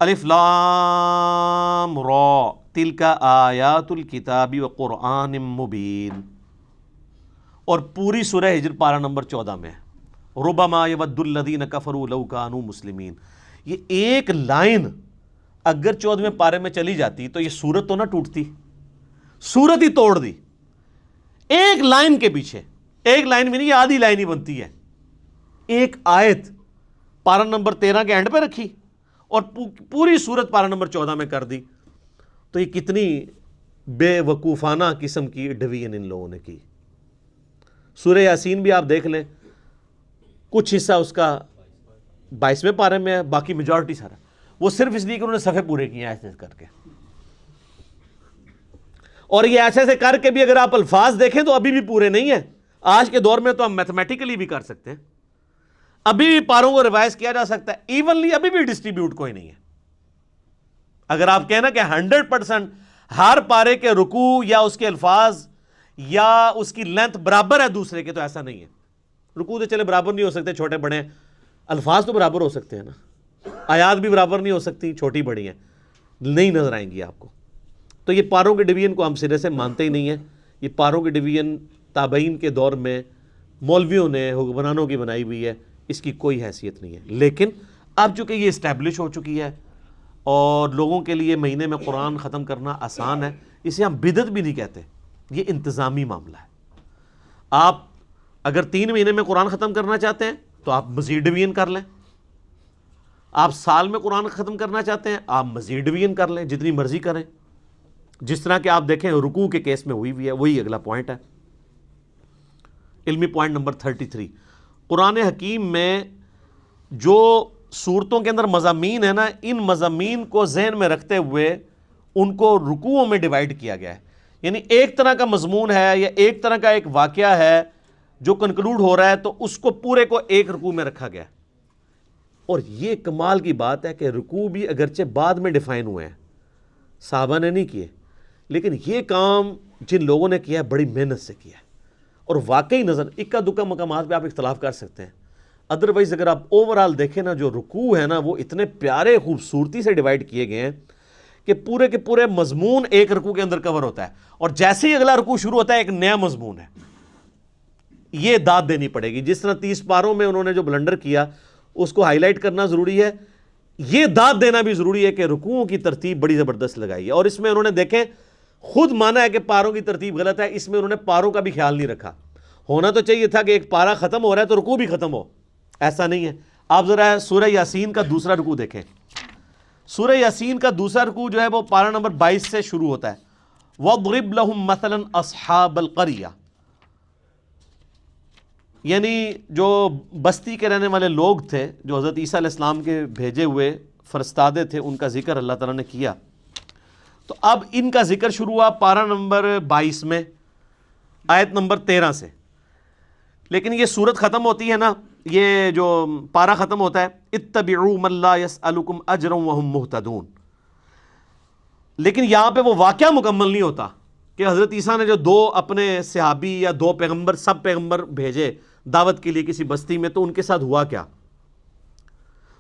الف لام را تلک آیات الکتاب وقرآن مبین، اور پوری سورہ ہجر پارہ نمبر 14 میں ہے، ربما یود الذین کفروا لو کانوا مسلمین۔ یہ ایک لائن اگر 14ویں پارے میں چلی جاتی تو یہ سورت تو نہ ٹوٹتی، سورت ہی توڑ دی۔ ایک لائن کے پیچھے، ایک لائن بھی نہیں، یہ آدھی لائن ہی بنتی ہے۔ ایک آیت پارہ نمبر 13 کے اینڈ پہ رکھی اور پوری سورت پارہ نمبر 14 میں کر دی۔ تو یہ کتنی بے وقوفانہ قسم کی ڈویژن ان لوگوں نے کی۔ سورہ یاسین بھی آپ دیکھ لیں، کچھ حصہ اس کا 22ویں پارے میں ہے، باقی میجورٹی سارا وہ صرف اس لیے کہ انہوں نے صفحے پورے کیے ہیں ایسے کر کے۔ اور یہ ایسے ایسے کر کے بھی اگر آپ الفاظ دیکھیں تو ابھی بھی پورے نہیں ہیں۔ آج کے دور میں تو ہم میتھمیٹیکلی بھی کر سکتے ہیں، ابھی بھی پاروں کو ریوائز کیا جا سکتا ہے، ایونلی ابھی بھی ڈسٹریبیوٹ کوئی نہیں ہے۔ اگر آپ کہنا کہ 100% ہر پارے کے رکوع یا اس کے الفاظ یا اس کی لینتھ برابر ہے دوسرے کے، تو ایسا نہیں ہے۔ رکوع تو چلے برابر نہیں ہو سکتے، چھوٹے بڑے ہیں، الفاظ تو برابر ہو سکتے ہیں نا، آیات بھی برابر نہیں ہو سکتی، چھوٹی بڑی ہیں، نہیں نظر آئیں گی آپ کو۔ تو یہ پاروں کے ڈویژن کو ہم سرے سے مانتے ہی نہیں ہیں۔ یہ پاروں کی ڈویژن تابعین کے دور میں مولویوں نے، حکمرانوں کی بنائی ہوئی ہے، اس کی کوئی حیثیت نہیں ہے۔ لیکن اب چونکہ یہ اسٹیبلش ہو چکی ہے اور لوگوں کے لیے مہینے میں قرآن ختم کرنا آسان ہے، اسے ہم بدعت بھی نہیں کہتے، یہ انتظامی معاملہ ہے۔ آپ اگر 3 مہینے میں قرآن ختم کرنا چاہتے ہیں تو آپ مزید ڈویژن کر لیں، آپ سال میں قرآن ختم کرنا چاہتے ہیں آپ مزید ڈویژن کر لیں، جتنی مرضی کریں، جس طرح کہ آپ دیکھیں رکوع کے کیس میں ہوئی بھی ہے۔ وہی اگلا پوائنٹ ہے، علمی پوائنٹ نمبر 33۔ قرآن حکیم میں جو صورتوں کے اندر مضامین ہیں نا، ان مضامین کو ذہن میں رکھتے ہوئے ان کو رکوعوں میں ڈیوائیڈ کیا گیا ہے۔ یعنی ایک طرح کا مضمون ہے یا ایک طرح کا ایک واقعہ ہے جو کنکلوڈ ہو رہا ہے، تو اس کو پورے کو ایک رکوع میں رکھا گیا ہے۔ اور یہ کمال کی بات ہے کہ رکوع بھی اگرچہ بعد میں ڈیفائن ہوئے ہیں، صحابہ نے نہیں کیے، لیکن یہ کام جن لوگوں نے کیا ہے بڑی محنت سے کیا ہے، اور واقعی نظر اکا دکا مقامات پہ آپ اختلاف کر سکتے ہیں، ادروائز اگر آپ اوورال دیکھیں نا، جو رکوع ہے نا وہ اتنے پیارے خوبصورتی سے ڈیوائیڈ کیے گئے ہیں کہ پورے کے پورے مضمون ایک رکوع کے اندر کور ہوتا ہے، اور جیسے ہی اگلا رکوع شروع ہوتا ہے ایک نیا مضمون ہے۔ یہ داد دینی پڑے گی، جس طرح 30 پاروں میں انہوں نے جو بلنڈر کیا اس کو ہائی لائٹ کرنا ضروری ہے، یہ داد دینا بھی ضروری ہے کہ رکوعوں کی ترتیب بڑی زبردست لگائی ہے۔ اور اس میں انہوں نے دیکھیں خود مانا ہے کہ پاروں کی ترتیب غلط ہے، اس میں انہوں نے پاروں کا بھی خیال نہیں رکھا۔ ہونا تو چاہیے تھا کہ ایک پارہ ختم ہو رہا ہے تو رکوع بھی ختم ہو، ایسا نہیں ہے۔ آپ ذرا سورہ یاسین کا دوسرا رکوع دیکھیں۔ سورہ یاسین کا دوسرا رکوع جو ہے وہ پارہ نمبر 22 سے شروع ہوتا ہے، وَاضْرِبْ لَهُمْ مَثَلًا أَصْحَابَ الْقَرْيَةِ، یعنی جو بستی کے رہنے والے لوگ تھے جو حضرت عیسیٰ علیہ السلام کے بھیجے ہوئے فرستادے تھے، ان کا ذکر اللہ تعالیٰ نے کیا۔ تو اب ان کا ذکر شروع ہوا پارہ نمبر 22 میں آیت نمبر 13 سے، لیکن یہ سورت ختم ہوتی ہے نا یہ جو پارہ ختم ہوتا ہے اتبعوا من لا يسألكم اجرا وهم مهتدون، لیکن یہاں پہ وہ واقعہ مکمل نہیں ہوتا کہ حضرت عیسیٰ نے جو دو اپنے صحابی یا دو پیغمبر سب پیغمبر بھیجے دعوت کے لیے کسی بستی میں، تو ان کے ساتھ ہوا کیا؟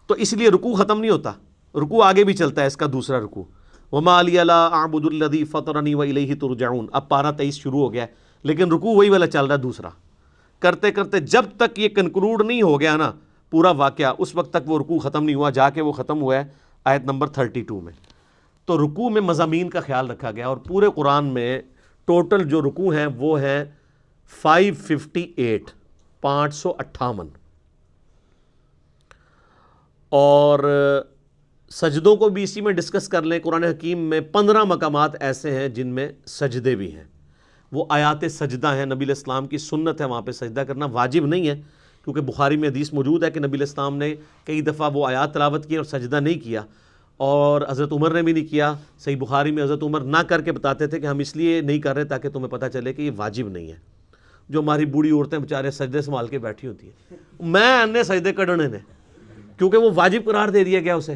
تو اس لیے رکوع ختم نہیں ہوتا، رکوع آگے بھی چلتا ہے، اس کا دوسرا رکوع وما لی لا اعبد الذی فطرنی والیہ ترجعون، اب پارہ 23 شروع ہو گیا ہے لیکن رکوع وہی والا چل رہا ہے دوسرا، کرتے کرتے جب تک یہ کنکلوڈ نہیں ہو گیا نا پورا واقعہ، اس وقت تک وہ رکوع ختم نہیں ہوا، جا کے وہ ختم ہوا ہے آیت نمبر 32 میں۔ تو رکوع میں مضامین کا خیال رکھا گیا، اور پورے قرآن میں ٹوٹل جو رکوع ہیں وہ ہیں 558 558، اور سجدوں کو بھی اسی میں ڈسکس کر لیں۔ قرآن حکیم میں 15 مقامات ایسے ہیں جن میں سجدے بھی ہیں، وہ آیات سجدہ ہیں، نبی علیہ السلام کی سنت ہے وہاں پہ سجدہ کرنا، واجب نہیں ہے، کیونکہ بخاری میں حدیث موجود ہے کہ نبی علیہ السلام نے کئی دفعہ وہ آیات تلاوت کی اور سجدہ نہیں کیا، اور حضرت عمر نے بھی نہیں کیا۔ صحیح بخاری میں حضرت عمر نہ کر کے بتاتے تھے کہ ہم اس لیے نہیں کر رہے تاکہ تمہیں پتہ چلے کہ یہ واجب نہیں ہے۔ جو ہماری بوڑھی عورتیں بیچارے سجدے سنبھال کے بیٹھی ہوتی ہیں، میں انے سجدے کڈنے نے، کیونکہ وہ واجب قرار دے دیا گیا اسے،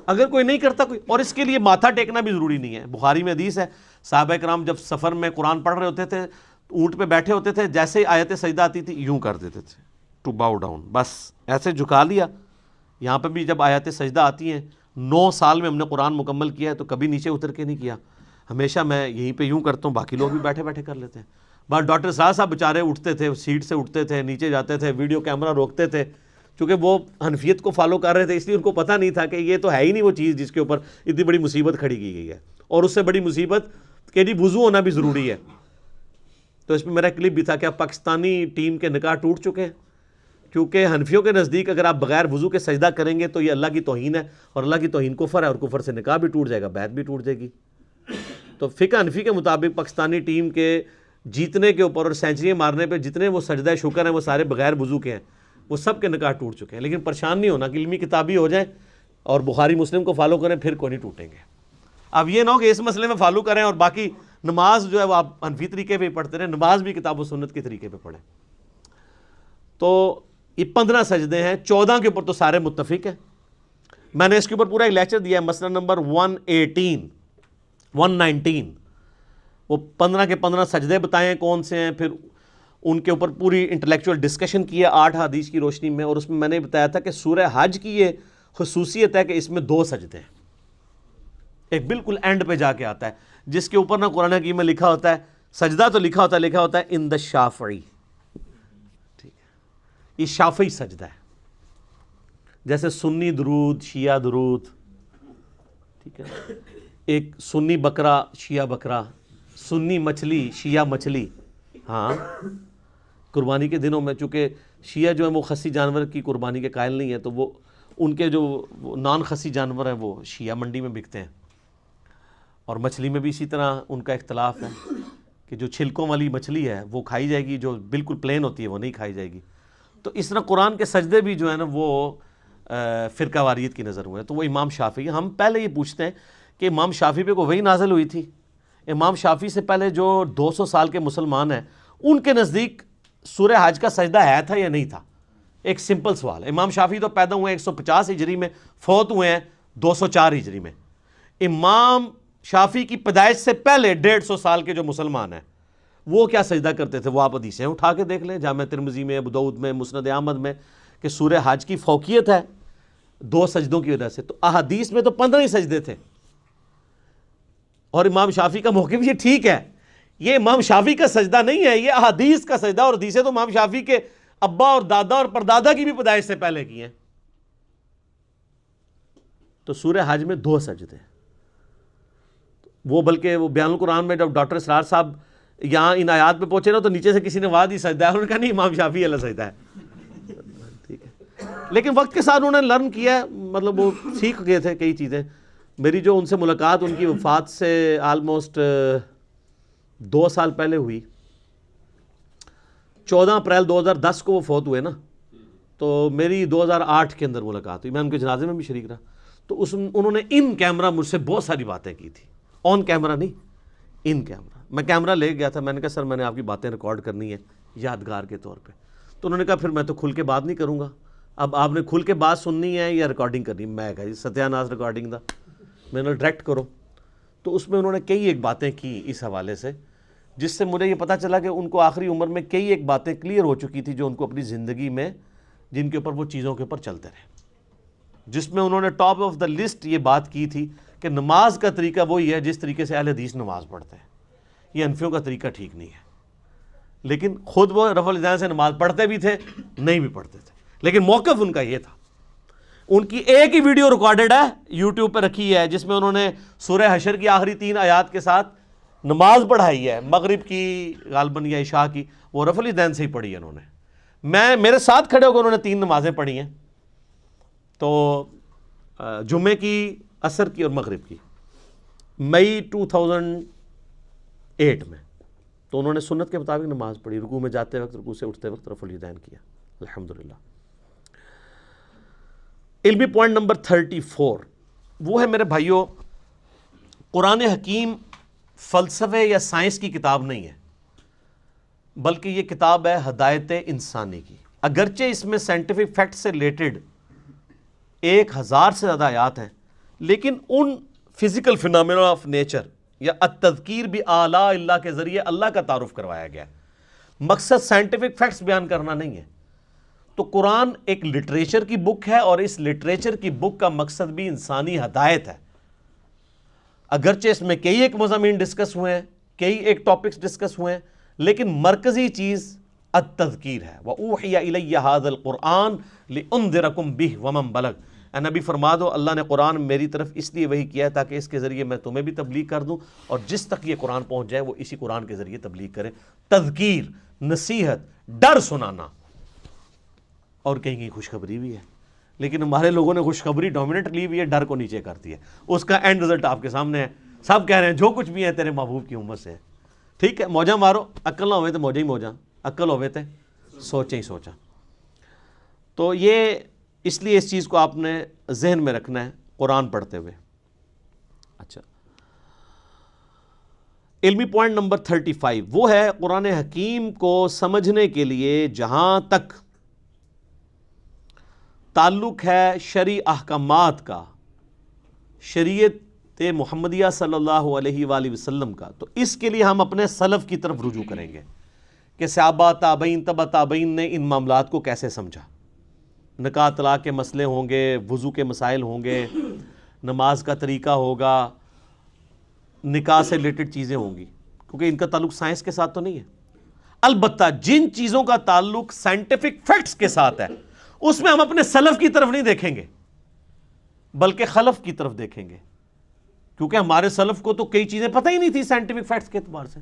اگر کوئی نہیں کرتا کوئی، اور اس کے لیے ماتھا ٹیکنا بھی ضروری نہیں ہے۔ بخاری میں حدیث ہے صحابہ کرام جب سفر میں قرآن پڑھ رہے ہوتے تھے، اونٹ پہ بیٹھے ہوتے تھے، جیسے ہی آیت سجدہ آتی تھی یوں کر دیتے تھے، ٹو باؤ ڈاؤن، بس ایسے جھکا لیا۔ یہاں پہ بھی جب آیات سجدہ آتی ہیں، 9 سال میں ہم نے قرآن مکمل کیا ہے تو کبھی نیچے اتر کے نہیں کیا، ہمیشہ میں یہیں پہ یوں کرتا ہوں، باقی لوگ بھی بیٹھے بیٹھے کر لیتے ہیں۔ بس ڈاکٹر صاحب بیچارے اٹھتے تھے، سیٹ سے اٹھتے تھے، نیچے جاتے تھے، ویڈیو کیمرہ روکتے تھے، چونکہ وہ حنفیت کو فالو کر رہے تھے، اس لیے ان کو پتہ نہیں تھا کہ یہ تو ہے ہی نہیں وہ چیز جس کے اوپر اتنی بڑی مصیبت کھڑی کی گئی ہے، اور اس سے بڑی مصیبت کہ جی وضو ہونا بھی ضروری ہے۔ تو اس میں میرا کلپ بھی تھا کہ اب پاکستانی ٹیم کے نکاح ٹوٹ چکے ہیں، کیونکہ حنفیوں کے نزدیک اگر آپ بغیر وضو کے سجدہ کریں گے تو یہ اللہ کی توہین ہے، اور اللہ کی توہین کفر ہے، اور کفر سے نکاح بھی ٹوٹ جائے گا، بیعت بھی ٹوٹ جائے گی۔ تو فقہ حنفی کے مطابق پاکستانی ٹیم کے جیتنے کے اوپر اور سینچریاں مارنے پہ جتنے وہ سجدہ شکر ہیں وہ سارے بغیر وضو کے ہیں، وہ سب کے نکاح ٹوٹ چکے ہیں۔ لیکن پریشان نہیں ہونا کہ علمی کتابی ہو جائیں اور بخاری مسلم کو فالو کریں، پھر کوئی نہیں ٹوٹیں گے۔ اب یہ نہ ہو کہ اس مسئلے میں فالو کریں اور باقی نماز جو ہے وہ آپ حنفی طریقے پہ پڑھتے رہیں، نماز بھی کتاب و سنت کے طریقے پہ پڑھیں۔ تو یہ 15 سجدے ہیں، 14 کے اوپر تو سارے متفق ہیں۔ میں نے اس کے اوپر پورا ایک لیکچر دیا ہے، مسئلہ نمبر 119، وہ 15 کے 15 سجدے بتائے ہیں کون سے ہیں، پھر ان کے اوپر پوری انٹلیکچوئل ڈسکشن کی ہے 8 حدیث کی روشنی میں، اور اس میں نے بتایا تھا کہ سورہ حج کی یہ خصوصیت ہے کہ اس میں 2 سجدے ہیں، ایک بالکل اینڈ پہ جا کے آتا ہے جس کے اوپر نہ قرآن حکیم میں لکھا ہوتا ہے سجدہ، تو لکھا ہوتا ہے ان دا شافعی، ٹھیک ہے، یہ شافعی سجدہ ہے، جیسے سنی درود، شیعہ درود، ٹھیک ہے، ایک سنی بکرا شیعہ بکرا، سنی مچھلی شیعہ مچھلی۔ ہاں قربانی کے دنوں میں چونکہ شیعہ جو ہے وہ خسی جانور کی قربانی کے قائل نہیں ہے، تو وہ ان کے جو نان خسی جانور ہیں وہ شیعہ منڈی میں بکتے ہیں، اور مچھلی میں بھی اسی طرح ان کا اختلاف ہے کہ جو چھلکوں والی مچھلی ہے وہ کھائی جائے گی، جو بالکل پلین ہوتی ہے وہ نہیں کھائی جائے گی۔ تو اس طرح قرآن کے سجدے بھی جو ہے نا وہ فرقہ واریت کی نظر ہوئے، تو وہ امام شافعی۔ ہم پہلے یہ پوچھتے ہیں کہ امام شافعی پہ کوئی وحی نازل ہوئی تھی؟ امام شافعی سے پہلے جو 200 سال کے مسلمان ہیں ان کے نزدیک سورہ حج کا سجدہ ہے تھا یا نہیں تھا؟ ایک سمپل سوال ہے۔ امام شافعی تو پیدا ہوئے 150 ہجری میں، فوت ہوئے ہیں 204 ہجری میں۔ امام شافعی کی پیدائش سے پہلے 150 سال کے جو مسلمان ہیں وہ کیا سجدہ کرتے تھے؟ وہ آپ حدیثیں اٹھا کے دیکھ لیں، جامع ترمذی میں، ابو داؤد میں، مسند احمد میں، کہ سورہ حج کی فوقیت ہے 2 سجدوں کی وجہ سے۔ تو احادیث میں تو 15 ہی سجدے تھے، اور امام شافعی کا موقف یہ ٹھیک ہے، یہ امام شافعی کا سجدہ نہیں ہے، یہ احادیث کا سجدہ، اور حدیثیں تو امام شافعی کے ابا اور دادا اور پردادا کی بھی پیدائش سے پہلے کی ہیں۔ تو سورہ حج میں 2 سجدے، وہ بلکہ وہ بیان القرآن میں جب ڈاکٹر اسرار صاحب یہاں ان آیات پہ پہنچے نا تو نیچے سے کسی نے واد ہی سجدہ ہے، انہوں نے کہا نہیں امام شافعی اللہ سجدہ ہے، ٹھیک ہے، لیکن وقت کے ساتھ انہوں نے لرن کیا ہے، مطلب وہ سیکھ گئے تھے کئی چیزیں۔ میری جو ان سے ملاقات ان کی وفات سے آلموسٹ 2 سال پہلے ہوئی، 14 اپریل 2010 کو وہ فوت ہوئے نا، تو میری 2008 کے اندر ملاقات ہوئی، میں ان کے جنازے میں بھی شریک رہا، تو انہوں نے ان کیمرہ مجھ سے بہت ساری باتیں کی تھی، آن کیمرہ نہیں، ان کیمرہ۔ میں کیمرہ لے گیا تھا، میں نے کہا سر میں نے آپ کی باتیں ریکارڈ کرنی ہے یادگار کے طور پہ، تو انہوں نے کہا پھر میں تو کھل کے بات نہیں کروں گا، اب آپ نے کھل کے بات سننی ہے یا ریکارڈنگ کرنی؟ میں کہا جی ستیہ ناس ریکارڈنگ دا، میں نے ڈائریکٹ کرو۔ تو اس میں انہوں نے کئی ایک باتیں کی اس حوالے سے، جس سے مجھے یہ پتہ چلا کہ ان کو آخری عمر میں کئی ایک باتیں کلیئر ہو چکی تھی جو ان کو اپنی زندگی میں، جن کے اوپر وہ چیزوں کے اوپر چلتے رہے، جس میں انہوں نے ٹاپ آف دا لسٹ یہ بات کی تھی کہ نماز کا طریقہ وہی ہے جس طریقے سے اہل حدیث نماز پڑھتے ہیں، یہ حنفیوں کا طریقہ ٹھیک نہیں ہے۔ لیکن خود وہ رفع الیدین سے نماز پڑھتے بھی تھے، نہیں بھی پڑھتے تھے، لیکن موقف ان کا یہ تھا۔ ان کی ایک ہی ویڈیو ریکارڈڈ ہے، یوٹیوب پہ رکھی ہے، جس میں انہوں نے سورہ حشر کی آخری 3 آیات کے ساتھ نماز پڑھائی ہے، مغرب کی غالباً یا عشاء کی، وہ رفع الیدین سے ہی پڑھی ہے انہوں نے۔ میرے ساتھ کھڑے ہو کے انہوں نے 3 نمازیں پڑھی ہیں، تو جمعے کی، عصر کی اور مغرب کی، مئی 2008 میں۔ تو انہوں نے سنت کے مطابق نماز پڑھی، رکوع میں جاتے وقت، رکوع سے اٹھتے وقت رفع الیدین کیا، الحمدللہ۔ علمی پوائنٹ نمبر 34 وہ ہے میرے بھائیوں، قرآن حکیم فلسفے یا سائنس کی کتاب نہیں ہے، بلکہ یہ کتاب ہے ہدایت انسانی کی۔ اگرچہ اس میں سائنٹیفک فیکٹ سے ریلیٹڈ 1000 سے زیادہ آیات ہیں، لیکن ان فزیکل فینامنا آف نیچر یا التذکیر بآلاء اللہ کے ذریعے اللہ کا تعارف کروایا گیا۔ مقصد سائنٹیفک فیکٹس بیان کرنا نہیں ہے۔ تو قرآن ایک لٹریچر کی بک ہے، اور اس لٹریچر کی بک کا مقصد بھی انسانی ہدایت ہے۔ اگرچہ اس میں کئی ایک مضامین ڈسکس ہوئے ہیں، کئی ایک ٹاپکس ڈسکس ہوئے ہیں، لیکن مرکزی چیز التذکیر ہے۔ وَأُوحِيَ إِلَيَّ هَذَا الْقُرْآنُ لِأُنذِرَكُم بِهِ وَمَن بَلَغَ۔ اے نبی فرما دو اللہ نے قرآن میری طرف اس لیے وحی کیا ہے تاکہ اس کے ذریعے میں تمہیں بھی تبلیغ کر دوں، اور جس تک یہ قرآن پہنچ جائے وہ اسی قرآن کے ذریعے تبلیغ کرے۔ تذکیر، نصیحت، ڈر سنانا، اور کہیں کہیں خوشخبری بھی ہے، لیکن ہمارے لوگوں نے خوشخبری ڈومیننٹ لی ہوئی ہے، ڈر کو نیچے کر دیا۔ اس کا اینڈ رزلٹ آپ کے سامنے ہے، سب کہہ رہے ہیں جو کچھ بھی ہے تیرے محبوب کی امت سے ہے۔ ٹھیک ہے، موجہ مارو، عقل نہ ہوئے تو موجہ ہی موجہ، عقل ہوئے تو سوچیں ہی سوچا۔ تو یہ اس لیے اس چیز کو آپ نے ذہن میں رکھنا ہے قرآن پڑھتے ہوئے۔ اچھا، علمی پوائنٹ نمبر 35 وہ ہے قرآن حکیم کو سمجھنے کے لیے جہاں تک تعلق ہے شرعی احکامات کا، شریعت محمدیہ صلی اللہ علیہ وآلہ وسلم کا، تو اس کے لیے ہم اپنے سلف کی طرف رجوع کریں گے کہ صحابہ، تابعین، تبع تابعین نے ان معاملات کو کیسے سمجھا۔ نکاح طلاق کے مسئلے ہوں گے، وضو کے مسائل ہوں گے، نماز کا طریقہ ہوگا، نکاح سے ریلیٹڈ چیزیں ہوں گی، کیونکہ ان کا تعلق سائنس کے ساتھ تو نہیں ہے۔ البتہ جن چیزوں کا تعلق سائنٹیفک فیکٹس کے ساتھ ہے، اس میں ہم اپنے سلف کی طرف نہیں دیکھیں گے بلکہ خلف کی طرف دیکھیں گے، کیونکہ ہمارے سلف کو تو کئی چیزیں پتہ ہی نہیں تھی سائنٹیفک فیکٹس کے اعتبار سے۔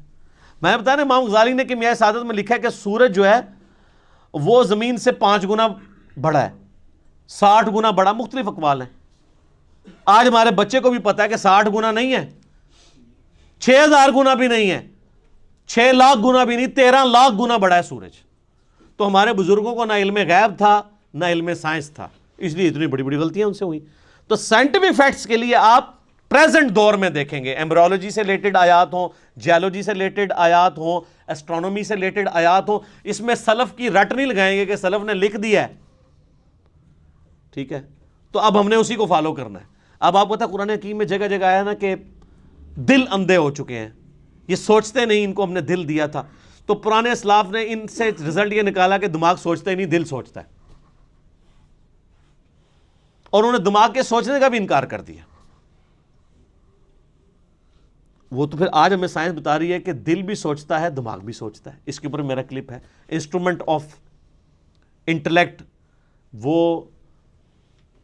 میں بتا رہا امام غزالی نے کہ میاں سعادت میں لکھا ہے کہ سورج جو ہے وہ زمین سے 5 گنا بڑا ہے، 60 گنا بڑا، مختلف اقوال ہیں۔ آج ہمارے بچے کو بھی پتا ہے کہ 60 گنا نہیں ہے، 6000 گنا بھی نہیں ہے، 6 لاکھ گنا بھی نہیں، 13 لاکھ گنا بڑا ہے سورج۔ تو ہمارے بزرگوں کو نہ علم غیب تھا نہ علم سائنس تھا، اس لیے اتنی بڑی بڑی غلطیاں ان سے ہوئی۔ تو سائنٹیفک فیکٹس کے لیے آپ پریزنٹ دور میں دیکھیں گے، ایمبریولوجی سے ریلیٹڈ آیات ہوں، جیولوجی سے ریلیٹڈ آیات ہوں، ایسٹرونومی سے ریلیٹڈ آیات ہوں، اس میں سلف کی رٹ نہیں لگائیں گے کہ سلف نے لکھ دیا ہے، ٹھیک ہے؟ تو اب ہم نے اسی کو فالو کرنا ہے۔ اب آپ پتہ قرآن حکیم میں جگہ جگہ آیا نا کہ دل اندھے ہو چکے ہیں، یہ سوچتے نہیں، ان کو ہم نے دل دیا تھا۔ تو پرانے اسلاف نے ان سے رزلٹ یہ نکالا کہ دماغ سوچتا ہی نہیں، دل سوچتا ہے، اور انہوں نے دماغ کے سوچنے کا بھی انکار کر دیا۔ وہ تو پھر آج ہمیں سائنس بتا رہی ہے کہ دل بھی سوچتا ہے، دماغ بھی سوچتا ہے۔ اس کے اوپر میرا کلپ ہے، انسٹرومنٹ آف انٹلیکٹ، وہ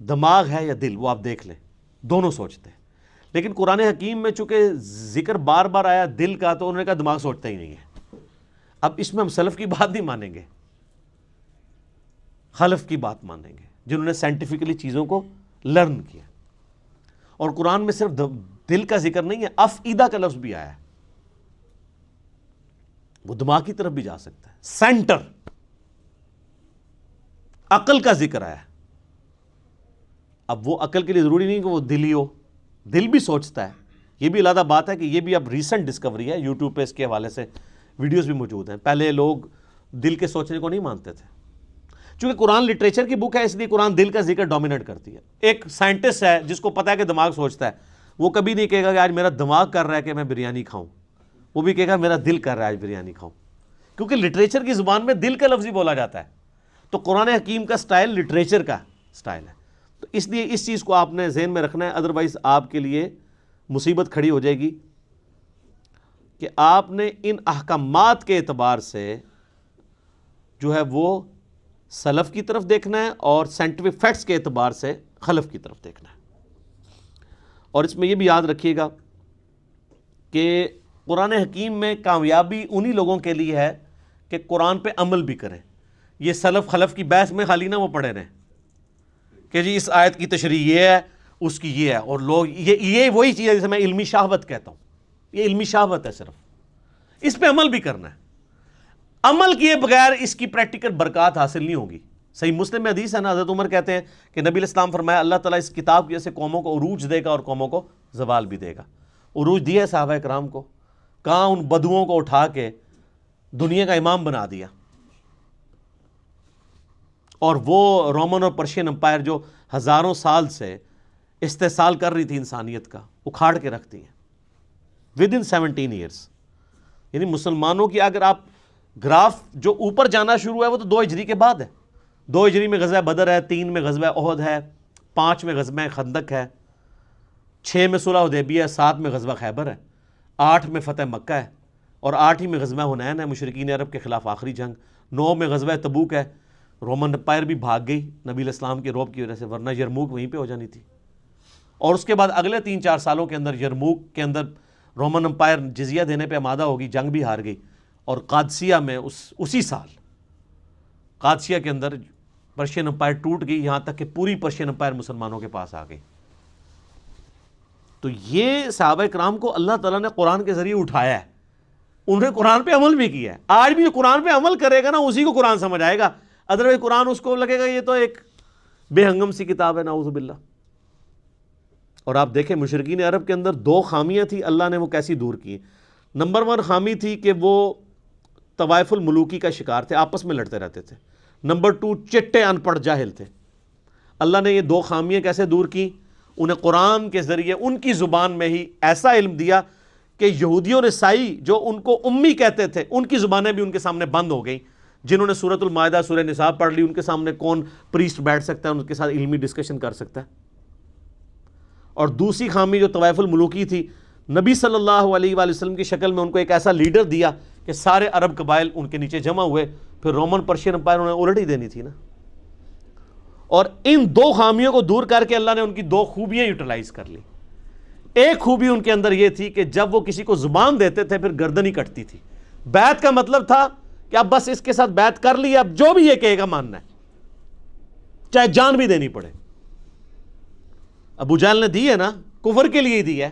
دماغ ہے یا دل، وہ آپ دیکھ لیں، دونوں سوچتے ہیں۔ لیکن قرآن حکیم میں چونکہ ذکر بار بار آیا دل کا، تو انہوں نے کہا دماغ سوچتا ہی نہیں ہے۔ اب اس میں ہم سلف کی بات نہیں مانیں گے، خلف کی بات مانیں گے، جنہوں نے سائنٹیفکلی چیزوں کو لرن کیا۔ اور قرآن میں صرف دل کا ذکر نہیں ہے، افئدہ کا لفظ بھی آیا ہے، وہ دماغ کی طرف بھی جا سکتا ہے۔ سینٹر، عقل کا ذکر آیا ہے۔ اب وہ عقل کے لیے ضروری نہیں کہ وہ دل ہی ہو، دل بھی سوچتا ہے۔ یہ بھی علیحدہ بات ہے کہ یہ بھی اب ریسنٹ ڈسکوری ہے، یوٹیوب پہ اس کے حوالے سے ویڈیوز بھی موجود ہیں۔ پہلے لوگ دل کے سوچنے کو نہیں مانتے تھے، چونکہ قرآن لٹریچر کی بک ہے اس لیے قرآن دل کا ذکر ڈومینیٹ کرتی ہے. ایک سائنٹسٹ ہے جس کو پتا ہے کہ دماغ سوچتا ہے، وہ کبھی نہیں کہے گا کہ آج میرا دماغ کر رہا ہے کہ میں بریانی کھاؤں، وہ بھی کہے گا میرا دل کر رہا ہے آج بریانی کھاؤں، کیونکہ لٹریچر کی زبان میں دل کا لفظ ہی بولا جاتا ہے. تو قرآن حکیم کا سٹائل لٹریچر کا سٹائل ہے. تو اس لیے اس چیز کو آپ نے ذہن میں رکھنا ہے، ادروائز آپ کے لیے مصیبت کھڑی ہو جائے گی کہ آپ نے ان احکامات کے اعتبار سے جو ہے وہ سلف کی طرف دیکھنا ہے اور سائنٹیفک فیکٹس کے اعتبار سے خلف کی طرف دیکھنا ہے. اور اس میں یہ بھی یاد رکھیے گا کہ قرآن حکیم میں کامیابی انہی لوگوں کے لیے ہے کہ قرآن پہ عمل بھی کریں. یہ سلف خلف کی بحث میں خالی نہ وہ پڑھے رہیں کہ جی اس آیت کی تشریح یہ ہے اس کی یہ ہے، اور لوگ یہ وہی چیز ہے جسے میں علمی شہوت کہتا ہوں. یہ علمی شہوت ہے، صرف اس پہ عمل بھی کرنا ہے. عمل کیے بغیر اس کی پریکٹیکل برکات حاصل نہیں ہوگی. صحیح مسلم میں حدیث ہے نا، حضرت عمر کہتے ہیں کہ نبی علیہ السلام فرمایا اللہ تعالیٰ اس کتاب کی وجہ سے قوموں کو عروج دے گا اور قوموں کو زوال بھی دے گا. عروج دیا ہے صحابہ کرام کو، کہاں ان بدوؤں کو اٹھا کے دنیا کا امام بنا دیا، اور وہ رومن اور پرشین امپائر جو ہزاروں سال سے استحصال کر رہی تھی انسانیت کا، اکھاڑ کے رکھتی ہیں ود ان 17 ایئرس. یعنی مسلمانوں کی اگر آپ گراف جو اوپر جانا شروع ہے وہ تو 2 ہجری کے بعد ہے. 2 ہجری میں غزوہ بدر ہے، 3 میں غزوہ احد ہے، 5 میں غزوہ خندق ہے، 6 میں صلح حدیبیہ ہے، 7 میں غزوہ خیبر ہے، 8 میں فتح مکہ ہے، اور 8 ہی میں غزوہ حنین ہے مشرکین عرب کے خلاف آخری جنگ. 9 میں غزوہ تبوک ہے. رومن امپائر بھی بھاگ گئی نبی علیہ السلام کے رعب کی وجہ سے، ورنہ یرموک وہیں پہ ہو جانی تھی. اور اس کے بعد اگلے 3-4 سالوں کے اندر یرموک کے اندر رومن امپائر جزیہ دینے پہ آمادہ ہوگی، جنگ بھی ہار گئی. اور قادسیہ میں اسی سال قادسیہ کے اندر پرشین امپائر ٹوٹ گئی، یہاں تک کہ پوری پرشین امپائر مسلمانوں کے پاس آ گئی. تو یہ صحابہ کرام کو اللہ تعالیٰ نے قرآن کے ذریعے اٹھایا ہے، انہوں نے قرآن پہ عمل بھی کیا ہے. آج بھی جو قرآن پہ عمل کرے گا نا اسی کو قرآن سمجھ آئے گا، ادروائز قرآن اس کو لگے گا یہ تو ایک بے ہنگم سی کتاب ہے، نعوذ باللہ. اور آپ دیکھیں مشرکین عرب کے اندر 2 خامیاں تھیں، اللہ نے وہ کیسی دور کی. نمبر 1 خامی تھی کہ وہ طوائف الملوکی کا شکار تھے، آپس میں لڑتے رہتے تھے. نمبر 2 چٹے ان پڑھ جاہل تھے. اللہ نے یہ 2 خامیاں کیسے دور کی؟ انہیں قرآن کے ذریعے ان کی زبان میں ہی ایسا علم دیا کہ یہودیوں نے سائی جو ان کو امی کہتے تھے ان کی زبانیں بھی ان کے سامنے بند ہو گئیں. جنہوں نے سورۃ المائدہ سورہ نساء پڑھ لی ان کے سامنے کون پریسٹ بیٹھ سکتا ہے، ان کے ساتھ علمی ڈسکشن کر سکتا ہے. اور دوسری خامی جو طوائف الملوکی تھی، نبی صلی اللہ علیہ وآلہ وسلم کی شکل میں ان کو ایک ایسا لیڈر دیا کہ سارے عرب قبائل ان کے نیچے جمع ہوئے. پھر رومن پرشین امپائر انہیں الٹ ہی دینی تھی نا. اور ان 2 خامیوں کو دور کر کے اللہ نے ان کی 2 خوبیاں یوٹیلائز کر لی. ایک خوبی ان کے اندر یہ تھی کہ جب وہ کسی کو زبان دیتے تھے پھر گردن ہی کٹتی تھی. بیعت کا مطلب تھا کہ اب بس اس کے ساتھ بیعت کر لی، اب جو بھی یہ کہے گا ماننا ہے، چاہے جان بھی دینی پڑے. ابو جہل نے دی ہے نا، کفر کے لیے ہی دی ہے،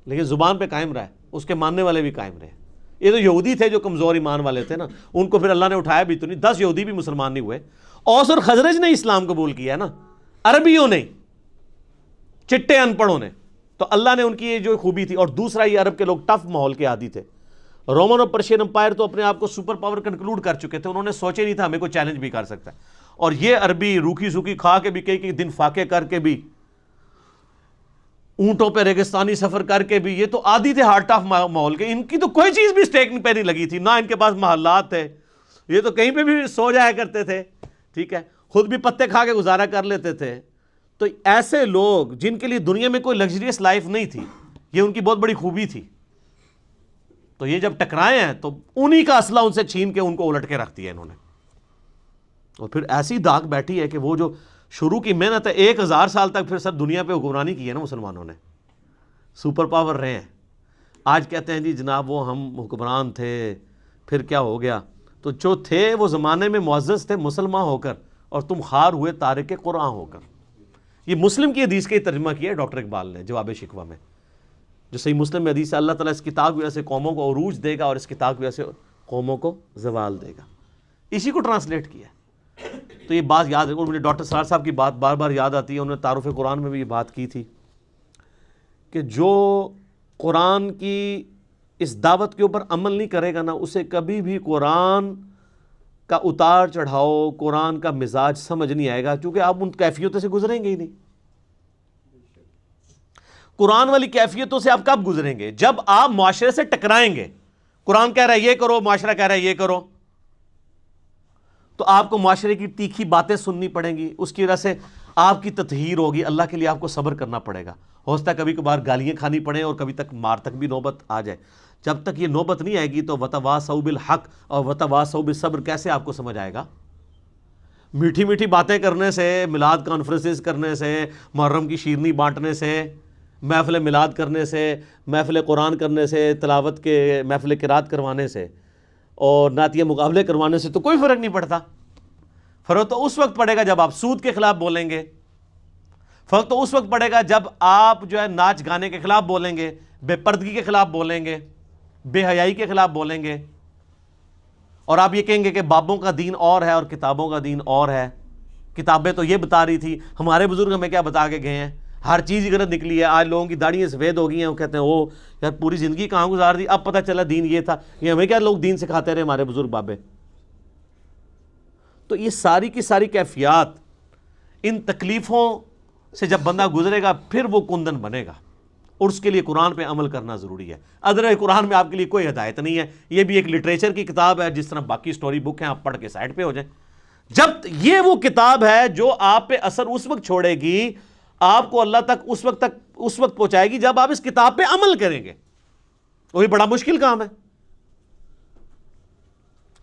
لیکن زبان پہ قائم رہا ہے، اس کے ماننے والے بھی قائم رہے. یہ تو یہودی تھے جو کمزور ایمان والے تھے نا، ان کو پھر اللہ نے اٹھایا بھی تو نہیں. 10 یہودی بھی مسلمان نہیں ہوئے. اوس اور خزرج نے اسلام قبول کیا نا، عربیوں نے، چٹے ان پڑھوں نے. تو اللہ نے ان کی یہ جو خوبی تھی. اور دوسرا یہ عرب کے لوگ ٹف ماحول کے عادی تھے. رومن اور پرشین امپائر تو اپنے آپ کو سپر پاور کنکلوڈ کر چکے تھے، انہوں نے سوچے نہیں تھا ہمیں کوئی چیلنج بھی کر سکتا ہے. اور یہ عربی روکھی سوکھی کھا کے بھی کئی دن فاقے کر کے بھی، اونٹوں پہ ریگستانی سفر کر کے بھی، یہ تو عادی تھے ہارٹ آف ماحول کے. ان کی تو کوئی چیز بھی اسٹیک پہ نہیں لگی تھی، نہ ان کے پاس محلات تھے، یہ تو کہیں پہ بھی سو جایا کرتے تھے. ٹھیک ہے، خود بھی پتے کھا کے گزارا کر لیتے تھے. تو ایسے لوگ جن کے لیے دنیا میں کوئی لگژریس لائف نہیں تھی، یہ ان کی بہت بڑی خوبی تھی. تو یہ جب ٹکرائے ہیں تو انہی کا اسلحہ ان سے چھین کے ان کو الٹ کے رکھ دیا انہوں نے. اور پھر ایسی داغ بیٹھی ہے کہ وہ جو شروع کی محنت ہے 1000 سال تک پھر سر دنیا پہ حکمرانی کی ہے نا مسلمانوں نے، سپر پاور رہے ہیں. آج کہتے ہیں جی جناب وہ ہم حکمران تھے پھر کیا ہو گیا. تو جو تھے وہ زمانے میں معزز تھے مسلمان ہو کر، اور تم خار ہوئے تارک قرآن ہو کر. یہ مسلم کی حدیث کا ترجمہ کیا ہے ڈاکٹر اقبال نے جواب شکوہ میں، جو صحیح مسلم میں حدیث ہے اللہ تعالیٰ اس کتاب کی وجہ سے قوموں کو عروج دے گا اور اس کتاب کی وجہ سے قوموں کو زوال دے گا. اسی کو ٹرانسلیٹ کیا ہے. تو یہ بات یاد رکھو. مجھے ڈاکٹر سرار صاحب کی بات بار بار یاد آتی ہے، انہوں نے تعارف قرآن میں بھی یہ بات کی تھی کہ جو قرآن کی اس دعوت کے اوپر عمل نہیں کرے گا نا، اسے کبھی بھی قرآن کا اتار چڑھاؤ، قرآن کا مزاج سمجھ نہیں آئے گا، کیونکہ آپ ان کیفیتوں سے گزریں گے ہی نہیں۔ قرآن والی کیفیتوں سے آپ کب گزریں گے؟ جب آپ معاشرے سے ٹکرائیں گے۔ قرآن کہہ رہا ہے یہ کرو، معاشرہ کہہ رہا ہے یہ کرو، تو آپ کو معاشرے کی تیکھی باتیں سننی پڑیں گی، اس کی وجہ سے آپ کی تطہیر ہوگی، اللہ کے لیے آپ کو صبر کرنا پڑے گا، ہو سکتا ہے کبھی کبھار گالیاں کھانی پڑیں اور کبھی تک مار تک بھی نوبت آ جائے۔ جب تک یہ نوبت نہیں آئے گی تو وتواصوا بالحق اور وتواصوا بالصبر کیسے آپ کو سمجھ آئے گا؟ میٹھی میٹھی باتیں کرنے سے، میلاد کانفرنسز کرنے سے، محرم کی شیرنی بانٹنے سے، محفل میلاد کرنے سے، محفل قرآن کرنے سے، تلاوت کے محفل قرات کروانے سے اور نعتیہ مقابلے کروانے سے تو کوئی فرق نہیں پڑتا۔ فرق تو اس وقت پڑے گا جب آپ سود کے خلاف بولیں گے، فرق تو اس وقت پڑے گا جب آپ جو ہے ناچ گانے کے خلاف بولیں گے، بے پردگی کے خلاف بولیں گے، بے حیائی کے خلاف بولیں گے، اور آپ یہ کہیں گے کہ بابوں کا دین اور ہے اور کتابوں کا دین اور ہے۔ کتابیں تو یہ بتا رہی تھی، ہمارے بزرگ ہمیں کیا بتا کے گئے ہیں؟ ہر چیز غلط نکلی ہے۔ آج لوگوں کی داڑھیاں سفید ہو گئی ہیں، وہ کہتے ہیں او یار پوری زندگی کہاں گزار دی، اب پتہ چلا دین یہ تھا۔ یہ ہمیں کیا لوگ دین سکھاتے رہے ہمارے بزرگ بابے؟ تو یہ ساری کی ساری کیفیات، ان تکلیفوں سے جب بندہ گزرے گا پھر وہ کندن بنے گا، اور اس کے لیے قرآن پہ عمل کرنا ضروری ہے۔ ادر قرآن میں آپ کے لیے کوئی ہدایت نہیں ہے، یہ بھی ایک لٹریچر کی کتاب ہے، جس طرح باقی سٹوری بک ہیں، آپ پڑھ کے سائڈ پہ ہو جائیں۔ جب یہ وہ کتاب ہے جو آپ پہ اثر اس وقت چھوڑے گی، آپ کو اللہ تک اس وقت پہنچائے گی جب آپ اس کتاب پہ عمل کریں گے۔ وہی بڑا مشکل کام ہے،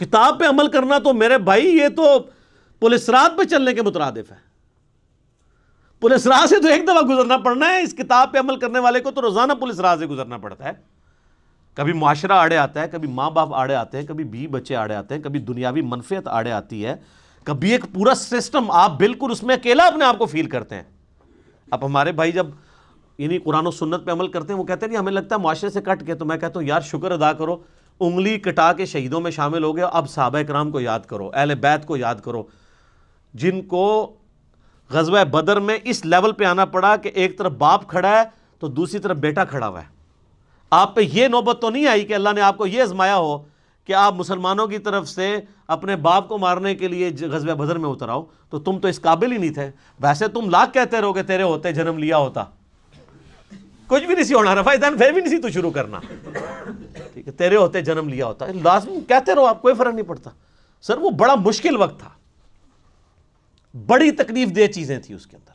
کتاب پہ عمل کرنا تو میرے بھائی یہ تو پولیس رات پہ چلنے کے مترادف ہے۔ پولیس راہ سے تو ایک دفعہ گزرنا پڑنا ہے، اس کتاب پہ عمل کرنے والے کو تو روزانہ پولیس راہ سے گزرنا پڑتا ہے۔ کبھی معاشرہ آڑے آتا ہے، کبھی ماں باپ آڑے آتے ہیں، کبھی بیوی بچے آڑے آتے ہیں، کبھی دنیاوی منفعت آڑے آتی ہے، کبھی ایک پورا سسٹم، آپ بالکل اس میں اکیلا اپنے آپ کو فیل کرتے ہیں۔ اب ہمارے بھائی جب یعنی قرآن و سنت پہ عمل کرتے ہیں، وہ کہتے ہیں ہمیں لگتا ہے معاشرے سے کٹ کے، تو میں کہتا ہوں یار شکر ادا کرو، انگلی کٹا کے شہیدوں میں شامل ہو گئے۔ اب صحابہ کرام کو یاد کرو، اہل بیت کو یاد کرو، جن کو غزوہ بدر میں اس لیول پہ آنا پڑا کہ ایک طرف باپ کھڑا ہے تو دوسری طرف بیٹا کھڑا ہوا ہے۔ آپ پہ یہ نوبت تو نہیں آئی کہ اللہ نے آپ کو یہ آزمایا ہو کہ آپ مسلمانوں کی طرف سے اپنے باپ کو مارنے کے لیے غزوہ بدر میں اتر آؤ، تو تم تو اس قابل ہی نہیں تھے۔ ویسے تم لاکھ کہتے رہو کہ تیرے ہوتے جنم لیا ہوتا، کچھ بھی نہیں سی ہونا، رفع دین پھر بھی نہیں سی تو شروع کرنا، ٹھیک ہے، تیرے ہوتے جنم لیا ہوتا، لازم کہتے رہو، آپ کوئی فرق نہیں پڑتا۔ سر وہ بڑا مشکل وقت تھا، بڑی تکلیف دہ چیزیں تھیں اس کے اندر۔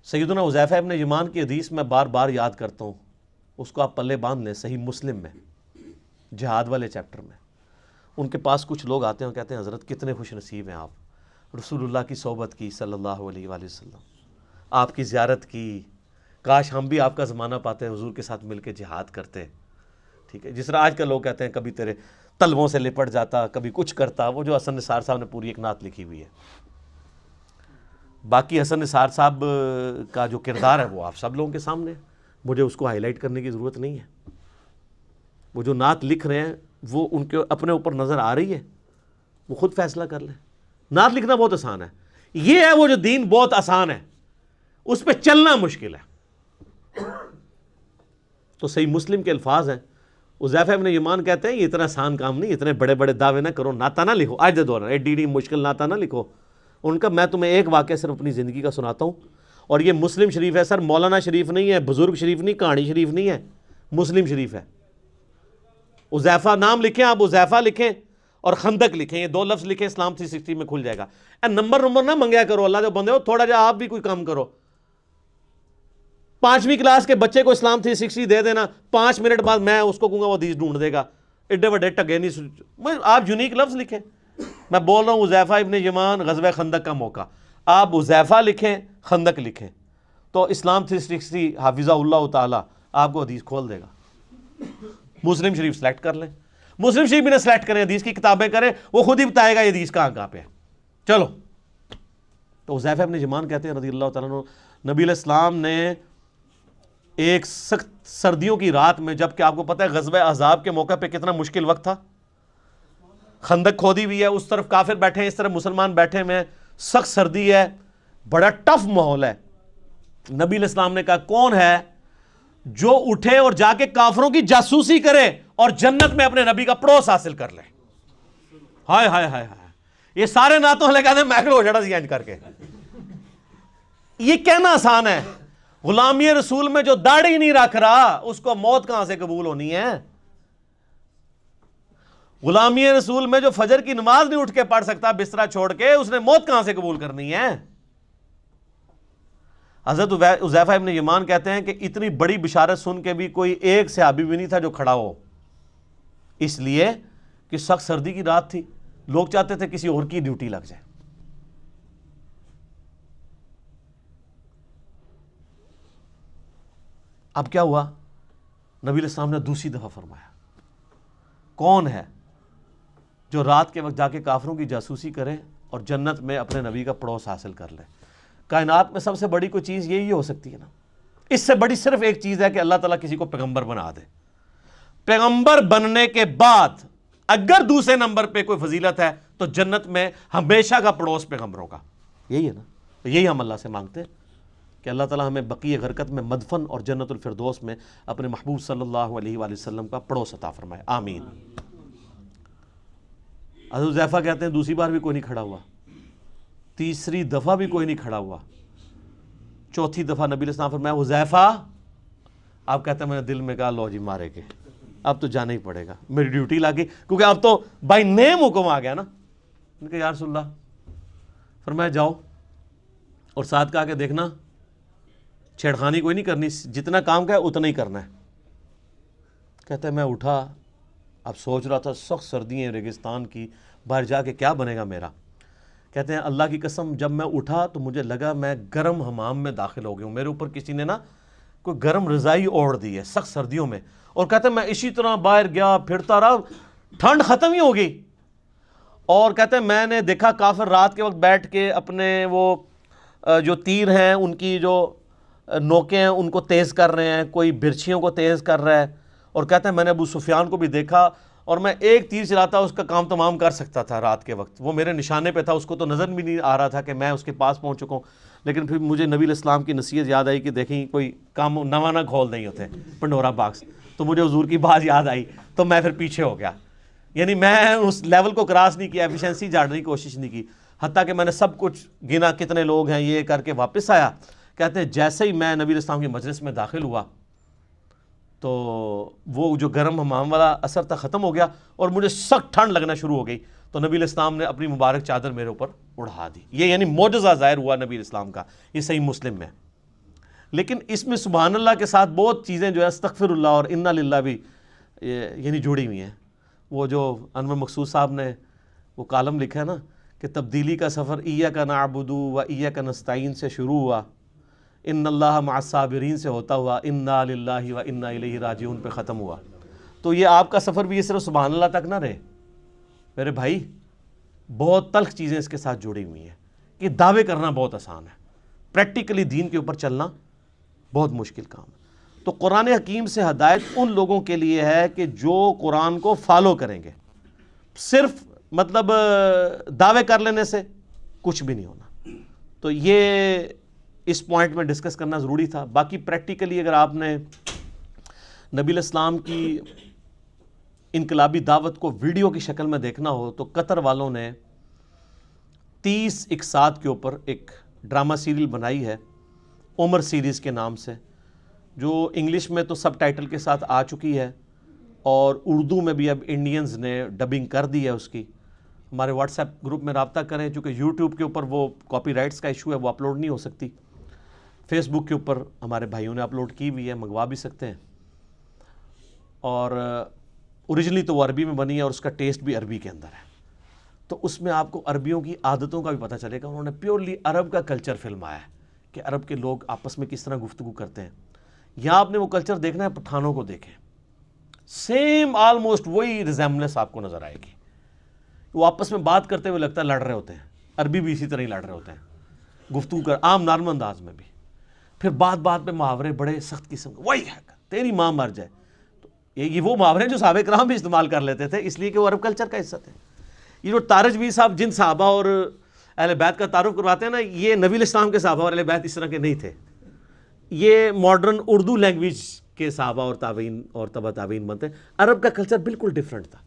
سیدنا حذیفہ ابن یمان کی حدیث میں بار بار یاد کرتا ہوں، اس کو آپ پلے باندھ لیں، صحیح مسلم میں جہاد والے چیپٹر میں۔ ان کے پاس کچھ لوگ آتے ہیں اور کہتے ہیں حضرت کتنے خوش نصیب ہیں آپ، رسول اللہ کی صحبت کی صلی اللہ علیہ وآلہ وسلم، آپ کی زیارت کی، کاش ہم بھی آپ کا زمانہ پاتے ہیں، حضور کے ساتھ مل کے جہاد کرتے، ٹھیک ہے۔ جس طرح آج کل لوگ کہتے ہیں کبھی تیرے تلووں سے لپٹ جاتا، کبھی کچھ کرتا، وہ جو حسن نثار صاحب نے پوری ایک نعت لکھی ہوئی ہے۔ باقی حسن نثار صاحب کا جو کردار ہے وہ آپ سب لوگوں کے سامنے ہے، مجھے اس کو ہائی لائٹ کرنے کی ضرورت نہیں ہے۔ وہ جو نعت لکھ رہے ہیں وہ ان کے اپنے اوپر نظر آ رہی ہے، وہ خود فیصلہ کر لیں۔ نعت لکھنا بہت آسان ہے، یہ ہے وہ جو دین بہت آسان ہے، اس پہ چلنا مشکل ہے۔ تو صحیح مسلم کے الفاظ ہیں، حذیفہ ابن یمان کہتے ہیں یہ اتنا آسان کام نہیں، اتنے بڑے بڑے دعوے نہ کرو، نعتہ نہ لکھو، آج دے دور ایڈی مشکل نعتہ نہ لکھو۔ ان کا میں تمہیں ایک واقعہ صرف اپنی زندگی کا سناتا ہوں، اور یہ مسلم شریف ہے سر، مولانا شریف نہیں ہے، بزرگ شریف نہیں، کہانی شریف نہیں ہے، مسلم شریف ہے۔ حذیفہ نام لکھیں آپ، حذیفہ لکھیں اور خندق لکھیں، یہ دو لفظ لکھیں، اسلام 360 میں کھل جائے گا۔ نمبر نہ منگیا کرو، اللہ جو بندے ہو تھوڑا جا آپ بھی کوئی کام کرو۔ 5ویں کلاس کے بچے کو اسلام 360 دے دینا، 5 منٹ بعد میں اس کو کہوں گا وہ حدیث ڈھونڈ دے گا، ایڈے وڈے ٹگے نہیں۔ آپ یونیک لفظ لکھیں، میں بول رہا ہوں حذیفہ ابن یمان غزوہ خندق کا موقع، آپ حذیفہ لکھیں، خندق لکھیں، تو اسلام 360 حافظہ اللہ تعالیٰ آپ کو حدیث کھول دے گا۔ مسلم شریف سلیکٹ کر لیں، مسلم شریف بھی نہ سلیکٹ کریں، حدیث کی کتابیں کریں، وہ خود ہی بتائے گا یہ حدیث کہاں پہ ہے۔ چلو، تو حذیفہ ابن یمان کہتے ہیں رضی اللہ تعالیٰ عنہ، نبی علیہ السلام نے ایک سخت سردیوں کی رات میں، جب کہ آپ کو پتہ ہے غزوہ احزاب کے موقع پہ کتنا مشکل وقت تھا، خندق کھودی ہوئی ہے، اس طرف کافر بیٹھے ہیں، اس طرف مسلمان بیٹھے ہوئے ہیں، سخت سردی ہے، بڑا ٹف ماحول ہے۔ نبی علیہ السلام نے کہا کون ہے جو اٹھے اور جا کے کافروں کی جاسوسی کرے اور جنت میں اپنے نبی کا پڑوس حاصل کر لے. ہائے ہائے ہائے ہائے, یہ سارے نعتوں لے کہتے ہیں میکرو ہو جڑا سی اینج کر کے. یہ کہنا آسان ہے, غلامی رسول میں جو داڑھی نہیں رکھ رہا اس کو موت کہاں سے قبول ہونی ہے؟ غلامی رسول میں جو فجر کی نماز نہیں اٹھ کے پڑھ سکتا بسترا چھوڑ کے, اس نے موت کہاں سے قبول کرنی ہے؟ حضرت حذیفہ ابن یمان کہتے ہیں کہ اتنی بڑی بشارت سن کے بھی کوئی ایک صحابی بھی نہیں تھا جو کھڑا ہو, اس لیے کہ سخت سردی کی رات تھی, لوگ چاہتے تھے کسی اور کی ڈیوٹی لگ جائے. اب کیا ہوا؟ نبی علیہ السلام نے دوسری دفعہ فرمایا, کون ہے جو رات کے وقت جا کے کافروں کی جاسوسی کرے اور جنت میں اپنے نبی کا پڑوس حاصل کر لے؟ کائنات میں سب سے بڑی کوئی چیز یہی ہو سکتی ہے نا. اس سے بڑی صرف ایک چیز ہے کہ اللہ تعالیٰ کسی کو پیغمبر بنا دے. پیغمبر بننے کے بعد اگر دوسرے نمبر پہ کوئی فضیلت ہے تو جنت میں ہمیشہ کا پڑوس پیغمبروں کا. یہی ہے نا, یہی ہم اللہ سے مانگتے ہیں کہ اللہ تعالیٰ ہمیں بقیہ غرقت میں مدفن اور جنت الفردوس میں اپنے محبوب صلی اللہ علیہ وآلہ وسلم کا پڑوس عطا فرمائے, آمین. حضرت حذیفہ کہتے ہیں دوسری بار بھی کوئی نہیں کھڑا ہوا, تیسری دفعہ بھی کوئی نہیں کھڑا ہوا, چوتھی دفعہ نبی علیہ السلام فرمایا حذیفہ. آپ کہتے ہیں میں نے دل میں کہا لو جی مارے کے, اب تو جانا ہی پڑے گا, میری ڈیوٹی لگی, کیونکہ اب تو بائی نیم حکم آ گیا نا. ان کہ یا رسول اللہ, فرمایا جاؤ, اور ساتھ کہا کہ دیکھنا چھیڑخانی کوئی نہیں کرنی, جتنا کام کا ہے اتنا ہی کرنا ہے. کہتے ہیں میں اٹھا, اب سوچ رہا تھا سخت سردی ہیں ریگستان کی, باہر جا کے کیا بنے گا میرا. کہتے ہیں اللہ کی قسم جب میں اٹھا تو مجھے لگا میں گرم حمام میں داخل ہو گیا ہوں, میرے اوپر کسی نے نا کوئی گرم رضائی اوڑھ دی ہے سخت سردیوں میں. اور کہتے ہیں میں اسی طرح باہر گیا پھرتا رہا, ٹھنڈ ختم ہی ہو گئی. اور کہتے ہیں میں نے دیکھا کافر رات کے وقت بیٹھ کے اپنے وہ جو تیر ہیں ان کی جو نوکیں ہیں ان کو تیز کر رہے ہیں, کوئی برچھیوں کو تیز کر رہا ہے. اور کہتے ہیں میں نے ابو سفیان کو بھی دیکھا, اور میں ایک تیر چلاتا اس کا کام تمام کر سکتا تھا رات کے وقت, وہ میرے نشانے پہ تھا, اس کو تو نظر بھی نہیں آ رہا تھا کہ میں اس کے پاس پہنچ چکا ہوں. لیکن پھر مجھے نبی علیہ السلام کی نصیحت یاد آئی کہ دیکھیں کوئی کام نواں نہ کھول نہیں ہوتے پنڈورا باکس, تو مجھے حضور کی بات یاد آئی تو میں پھر پیچھے ہو گیا. یعنی میں اس لیول کو کراس نہیں کیا, ایفیشنسی جھاڑنے کی کوشش نہیں کی, حتیٰ کہ میں نے سب کچھ گنا کتنے لوگ ہیں یہ کر کے واپس آیا. کہتے ہیں جیسے ہی میں نبی علیہ السلام کی مجلس میں داخل ہوا تو وہ جو گرم حمام والا اثر تھا ختم ہو گیا اور مجھے سخت ٹھنڈ لگنا شروع ہو گئی. تو نبی علیہ السلام نے اپنی مبارک چادر میرے اوپر اڑا دی. یہ یعنی معجزہ ظاہر ہوا نبی علیہ السلام کا, یہ صحیح مسلم میں. لیکن اس میں سبحان اللہ کے ساتھ بہت چیزیں جو ہے استغفر اللہ اور انا للہ بھی یعنی جڑی ہوئی ہیں. وہ جو انور مقصود صاحب نے وہ کالم لکھا ہے نا کہ تبدیلی کا سفر ایاک نعبد و ایاک نستعین سے شروع ہوا, ان اللہ مع الصابرین سے ہوتا ہوا انا للہ و انا الیہ راجعون پہ ختم ہوا. تو یہ آپ کا سفر بھی یہ صرف سبحان اللہ تک نہ رہے میرے بھائی, بہت تلخ چیزیں اس کے ساتھ جڑی ہوئی ہیں. کہ دعوے کرنا بہت آسان ہے, پریکٹیکلی دین کے اوپر چلنا بہت مشکل کام ہے. تو قرآن حکیم سے ہدایت ان لوگوں کے لیے ہے کہ جو قرآن کو فالو کریں گے. صرف مطلب دعوے کر لینے سے کچھ بھی نہیں ہونا. تو یہ اس پوائنٹ میں ڈسکس کرنا ضروری تھا. باقی پریکٹیکلی اگر آپ نے نبی علیہ السلام کی انقلابی دعوت کو ویڈیو کی شکل میں دیکھنا ہو تو قطر والوں نے 30 اقساط کے اوپر ایک ڈرامہ سیریل بنائی ہے عمر سیریز کے نام سے, جو انگلش میں تو سب ٹائٹل کے ساتھ آ چکی ہے اور اردو میں بھی اب انڈینز نے ڈبنگ کر دی ہے اس کی. ہمارے واٹس ایپ گروپ میں رابطہ کریں, چونکہ یوٹیوب کے اوپر وہ کاپی رائٹس کا ایشو ہے, وہ اپلوڈ نہیں ہو سکتی. فیس بک کے اوپر ہمارے بھائیوں نے اپلوڈ کی ہوئی ہے, منگوا بھی سکتے ہیں. اور اوریجنلی تو وہ عربی میں بنی ہے اور اس کا ٹیسٹ بھی عربی کے اندر ہے, تو اس میں آپ کو عربیوں کی عادتوں کا بھی پتہ چلے گا. انہوں نے پیورلی عرب کا کلچر فلمایا ہے کہ عرب کے لوگ آپس میں کس طرح گفتگو کرتے ہیں. یہاں آپ نے وہ کلچر دیکھنا ہے, پٹھانوں کو دیکھیں, سیم آلموسٹ وہی ریزیمبلنس آپ کو نظر آئے گی. وہ آپس میں بات کرتے ہوئے لگتا ہے لڑ رہے ہوتے ہیں, عربی بھی اسی طرح ہی لڑ رہے ہوتے ہیں, گفتگو کر عام نارمل انداز میں بھی. پھر بات بات پہ محاورے بڑے سخت قسم کے, وہی ہے تیری ماں مر جائے. تو یہ وہ محاورے جو صحابہ کرام بھی استعمال کر لیتے تھے, اس لیے کہ وہ عرب کلچر کا حصہ تھے. یہ جو تارج بھی صاحب جن صحابہ اور اہل بیت کا تعارف کرواتے ہیں نا, یہ نبی علیہ السلام کے صحابہ اور اہل بیت اس طرح کے نہیں تھے. یہ ماڈرن اردو لینگویج کے صحابہ اور تابعین اور تبع تابعین بنتے ہیں. عرب کا کلچر بالکل ڈیفرنٹ تھا.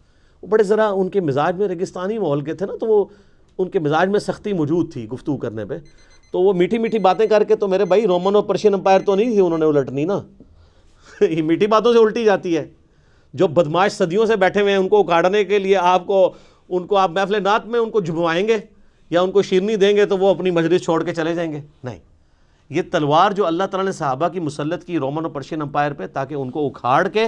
وہ بڑے ذرا ان کے مزاج میں ریگستانی ماحول کے تھے نا، تو وہ ان کے مزاج میں سختی موجود تھی گفتگو کرنے پہ. تو وہ میٹھی میٹھی باتیں کر کے، تو میرے بھائی رومن اور پرشین امپائر تو نہیں تھی انہوں نے الٹنی نا. یہ میٹھی باتوں سے الٹی جاتی ہے. جو بدماش صدیوں سے بیٹھے ہوئے ہیں ان کو اکھاڑنے کے لیے آپ محفل نعت میں ان کو جھموائیں گے یا ان کو شیرنی دیں گے تو وہ اپنی مجلس چھوڑ کے چلے جائیں گے؟ نہیں. یہ تلوار جو اللہ تعالیٰ نے صحابہ کی مسلط کی رومن اور پرشین امپائر پہ، تاکہ ان کو اکھاڑ کے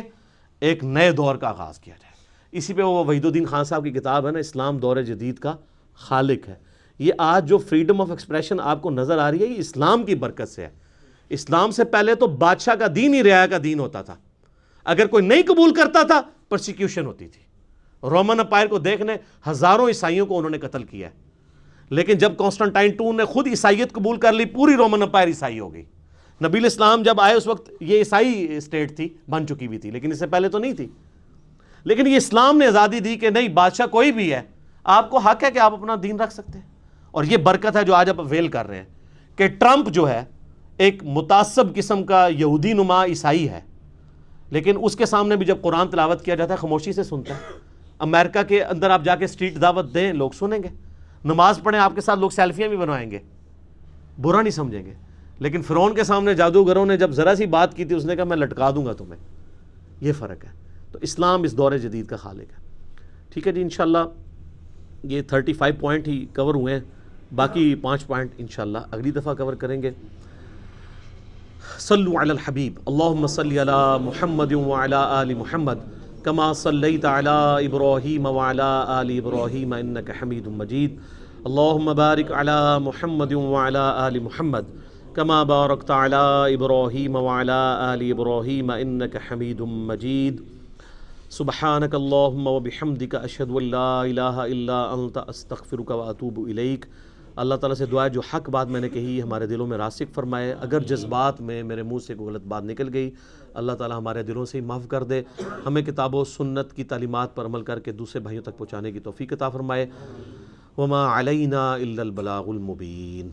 ایک نئے دور کا آغاز کیا جائے. اسی پہ وہ وحید الدین خان صاحب کی کتاب ہے نا، اسلام دور جدید کا خالق ہے. یہ آج جو فریڈم آف ایکسپریشن آپ کو نظر آ رہی ہے، یہ اسلام کی برکت سے ہے. اسلام سے پہلے تو بادشاہ کا دین ہی رعایا کا دین ہوتا تھا. اگر کوئی نہیں قبول کرتا تھا پرسیکیوشن ہوتی تھی. رومن امپائر کو دیکھنے ہزاروں عیسائیوں کو انہوں نے قتل کیا ہے. لیکن جب کانسٹنٹائن II نے خود عیسائیت قبول کر لی، پوری رومن امپائر عیسائی ہو گئی. نبی الاسلام جب آئے اس وقت یہ عیسائی اسٹیٹ تھی، بن چکی بھی تھی، لیکن اس سے پہلے تو نہیں تھی. لیکن یہ اسلام نے آزادی دی کہ نہیں، بادشاہ کوئی بھی ہے، آپ کو حق ہے کہ آپ اپنا دین رکھ سکتے ہیں. اور یہ برکت ہے جو آج آپ اویل کر رہے ہیں کہ ٹرمپ جو ہے ایک متعصب قسم کا یہودی نما عیسائی ہے، لیکن اس کے سامنے بھی جب قرآن تلاوت کیا جاتا ہے خاموشی سے سنتا ہے. امریکہ کے اندر آپ جا کے اسٹریٹ دعوت دیں، لوگ سنیں گے. نماز پڑھیں آپ کے ساتھ، لوگ سیلفیاں بھی بنوائیں گے، برا نہیں سمجھیں گے. لیکن فرعون کے سامنے جادوگروں نے جب ذرا سی بات کی تھی، اس نے کہا میں لٹکا دوں گا تمہیں. یہ فرق ہے. تو اسلام اس دور جدید کا خالق ہے. ٹھیک ہے جی، انشاءاللہ یہ 35 پوائنٹ ہی کور ہوئے ہیں، باقی 5 پوائنٹ انشاءاللہ اگلی دفعہ کور کریں گے. صلو علی الحبیب، اللہم صلی علی محمد وعلی آل محمد کما صلیت علی ابراہیم وعلی آل ابراہیم انک حمید مجید. اللہم بارک علی محمد وعلی آل محمد کما بارکت علی ابراہیم وعلی آل ابراہیم انک حمید مجید. سبحانک اللہم وبحمدک اشہد ان لا الہ الا انت استغفرک واتوب الیک. اللہ تعالیٰ سے دعا ہے جو حق بات میں نے کہی ہمارے دلوں میں راسخ فرمائے. اگر جذبات میں میرے منہ سے کوئی غلط بات نکل گئی، اللہ تعالیٰ ہمارے دلوں سے ہی معاف کر دے. ہمیں کتاب و سنت کی تعلیمات پر عمل کر کے دوسرے بھائیوں تک پہنچانے کی توفیق عطا فرمائے. وما علینا الا البلاغ المبین.